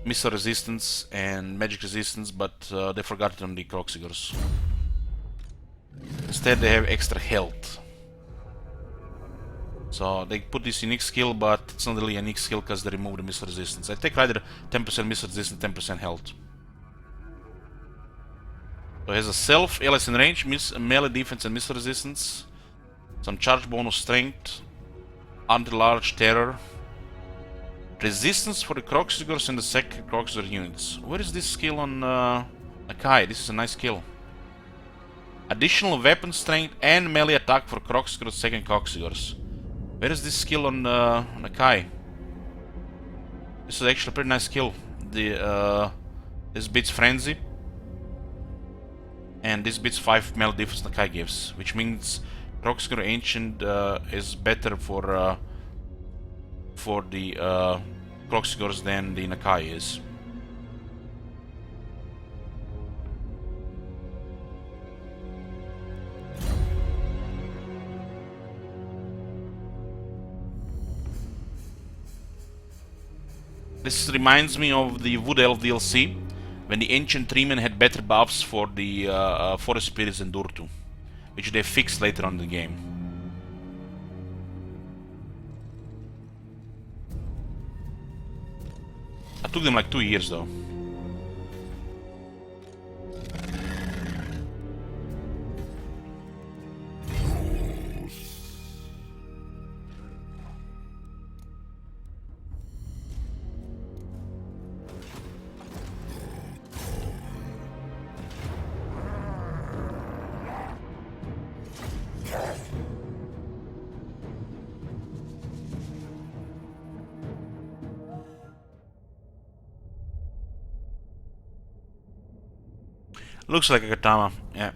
missile resistance and magic resistance, but they forgot it on the Kroxigors. Instead they have extra health. So they put this unique skill, but it's not really a unique skill because they remove the missile resistance. I take rather 10% missile resistance, 10% health. So it has a self, ALS in range, melee defense and missile resistance. Some charge bonus strength, anti-large terror. Resistance for the Kroxigors and the second Kroxigor units. Where is this skill on Akai? This is a nice skill. Additional weapon strength and melee attack for Kroxigors, second Kroxigors. Where is this skill on Akai? This is actually a pretty nice skill. This beats Frenzy. And this beats 5 melee defense Nakai gives, which means Kroxigor Ancient is better for the Kroxigors than the Nakai is. This reminds me of the Wood Elf DLC, when the Ancient Treemen had better buffs for the Forest Spirits and Durtu, which they fixed later on in the game. It took them like 2 years though. Looks like a katana, yeah.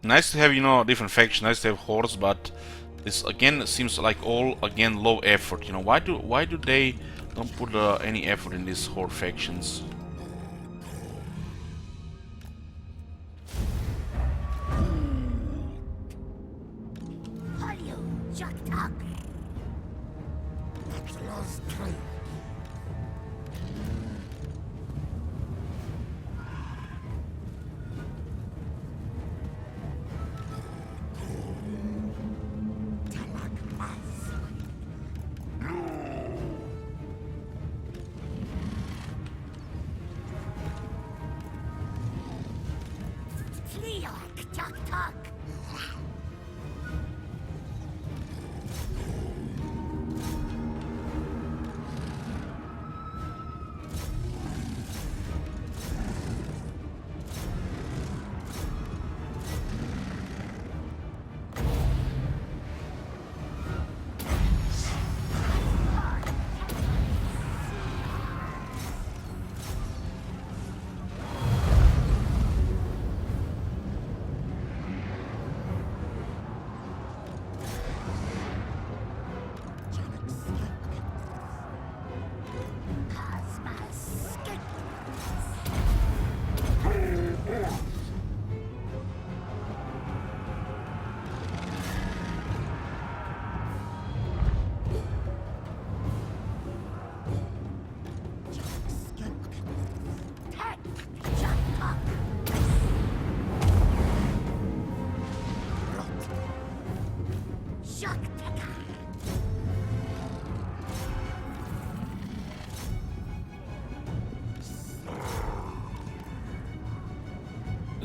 Nice to have, you know, different factions, nice to have hordes, but this again seems like all again low effort. You know, why do they don't put any effort in these horde factions?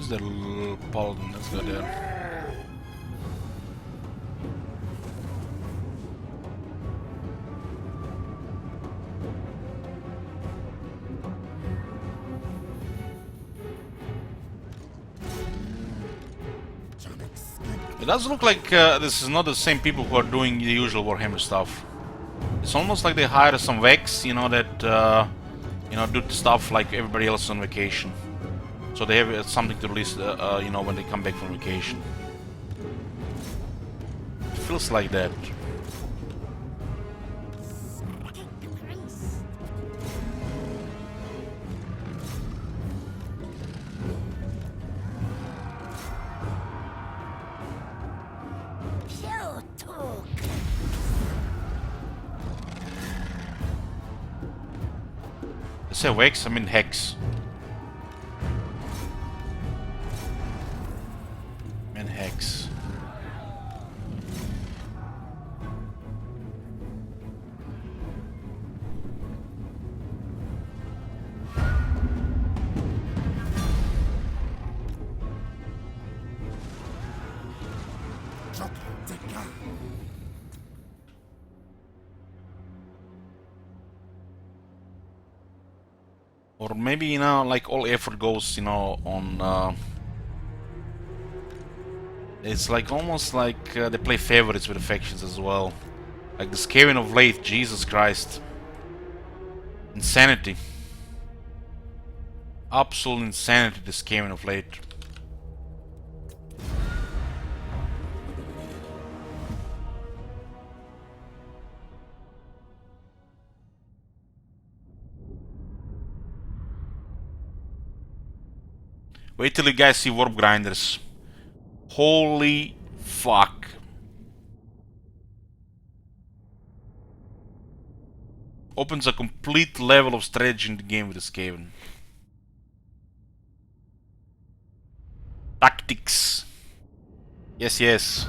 Where's the paladin? Let's go there. It does look like this is not the same people who are doing the usual Warhammer stuff. It's almost like they hire some Vex, you know, that you know, do stuff like everybody else on vacation. So they have something to release, you know, when they come back from vacation. It feels like that. I say Vex, I mean Hex. And Hex. Or maybe, you know, like all effort goes, you know, on it's like almost like they play favorites with the factions as well. Like the Skaven of late, Jesus Christ. Insanity. Absolute insanity, the Skaven of late. Wait till you guys see Warp Grinders. Holy fuck. Opens a complete level of strategy in the game with the Skaven. Tactics. Yes, yes.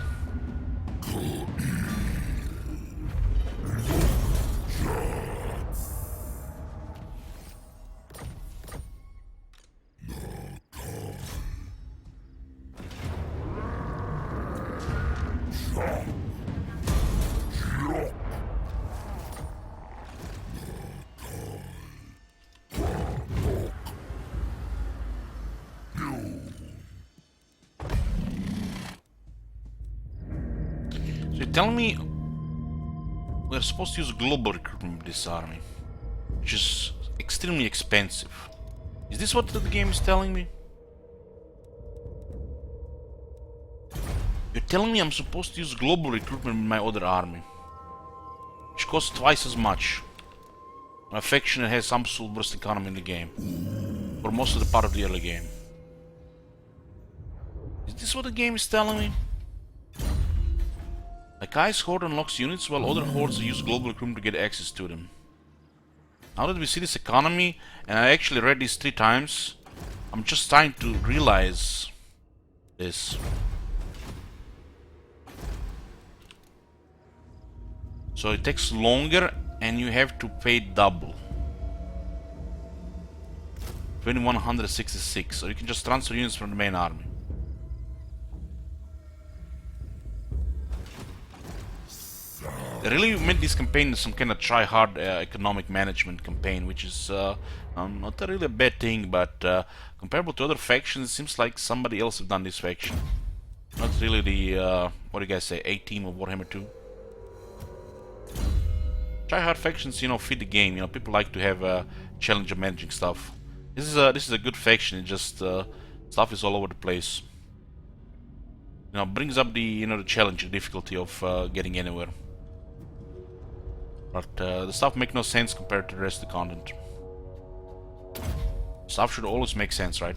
So you're telling me we're supposed to use global recruitment with this army, which is extremely expensive. Is this what the game is telling me? You're telling me I'm supposed to use global recruitment with my other army, which costs twice as much. A faction that has absolute worst economy in the game, for most of the part of the early game. Is this what the game is telling me? Like Ice Horde unlocks units while other hordes use global recruitment to get access to them. Now that we see this economy, and I actually read this 3 times, I'm just starting to realize this. So it takes longer and you have to pay double. 2166, so you can just transfer units from the main army. They really made this campaign some kind of try-hard economic management campaign, which is not really a bad thing, but comparable to other factions, it seems like somebody else have done this faction. Not really the, what do you guys say, A-team of Warhammer 2. Try-hard factions, you know, fit the game. You know, people like to have challenge of managing stuff. This is a good faction. It just stuff is all over the place. You know, brings up the, you know, the challenge, the difficulty of getting anywhere. But the stuff makes no sense compared to the rest of the content. Stuff should always make sense, right?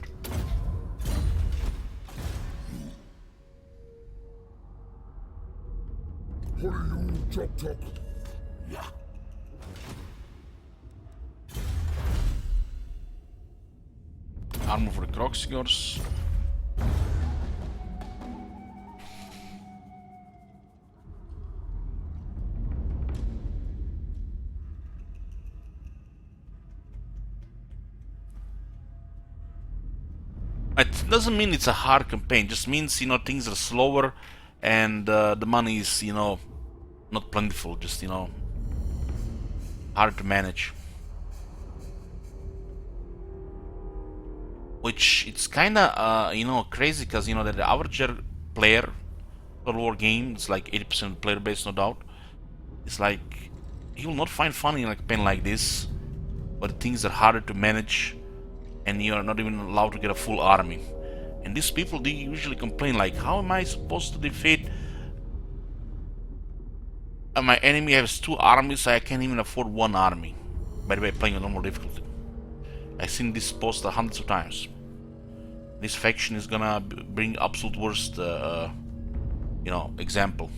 Armor for the Kroxigors. It doesn't mean it's a hard campaign, just means, you know, things are slower and the money is, you know, not plentiful, just, you know, hard to manage. Which it's kinda, you know, crazy because, you know, that the average player Total War game, it's like 80% player base, no doubt. It's like, he will not find fun in a campaign like this, but things are harder to manage and you are not even allowed to get a full army. And these people, they usually complain like, how am I supposed to defeat my enemy has 2 armies, I can't even afford 1 army. By the way, playing on normal difficulty. I've seen this post hundreds of times. This faction is gonna bring absolute worst, you know, example.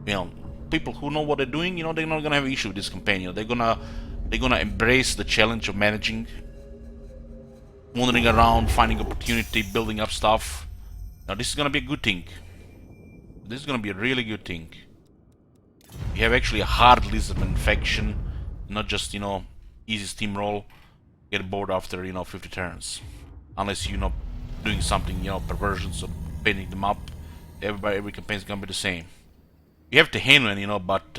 You know, people who know what they're doing, you know, they're not gonna have an issue with this campaign. You know, they're gonna embrace the challenge of managing, wandering around, finding opportunity, building up stuff. Now, this is gonna be a good thing. This is gonna be a really good thing. You have actually a hard Lizardman faction, not just, you know, easy steamroll, get bored after, you know, 50 turns. Unless you're not doing something, you know, perversions of painting them up. Every campaign is gonna be the same. You have Tehenwen, you know, but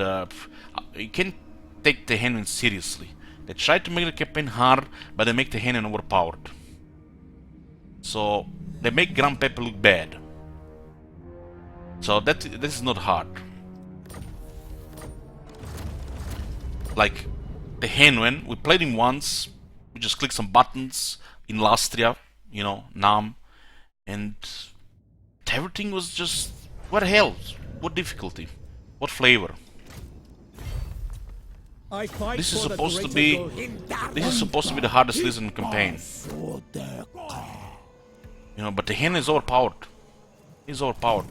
you can't take Tehenwen seriously. They try to make the campaign hard, but they make Tehenwen overpowered. So they make Grand Pepe look bad. So this is not hard. Like Tehenwen, we played him once. We just clicked some buttons in Lastria, you know, Nam, and everything was just, what the hell? What difficulty? What flavor? I fight This is for the supposed to greater be good. this is supposed to be the hardest Lizard campaign. You know, but the hen is overpowered. He's overpowered.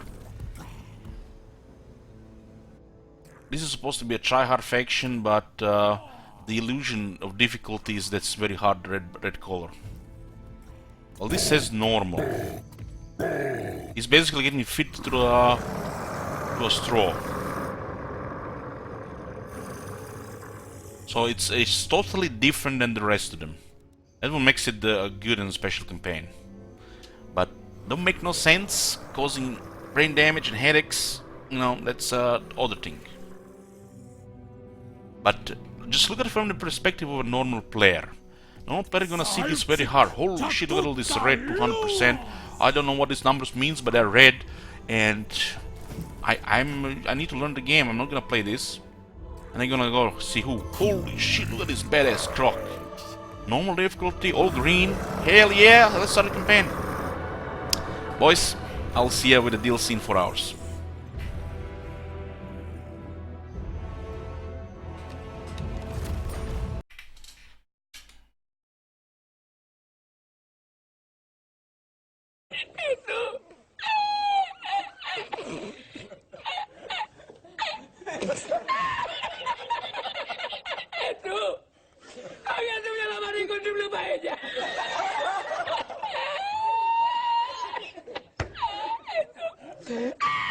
This is supposed to be a try-hard faction, but the illusion of difficulty is that's very hard red color. Well, this says normal. He's basically getting fit through a straw. So it's totally different than the rest of them. That what makes it a good and special campaign. But don't make no sense, causing brain damage and headaches. You know, that's other thing. But just look at it from the perspective of a normal player. Normal player gonna see this very hard. Holy shit, look at all this red 200%. I don't know what these numbers means, but they're red, and I need to learn the game. I'm not gonna play this. And I'm gonna go see who. Holy shit, look at this badass croc. Normal difficulty, all green. Hell yeah, let's start the campaign. Boys, I'll see you with the DLC in 4 hours. Ah!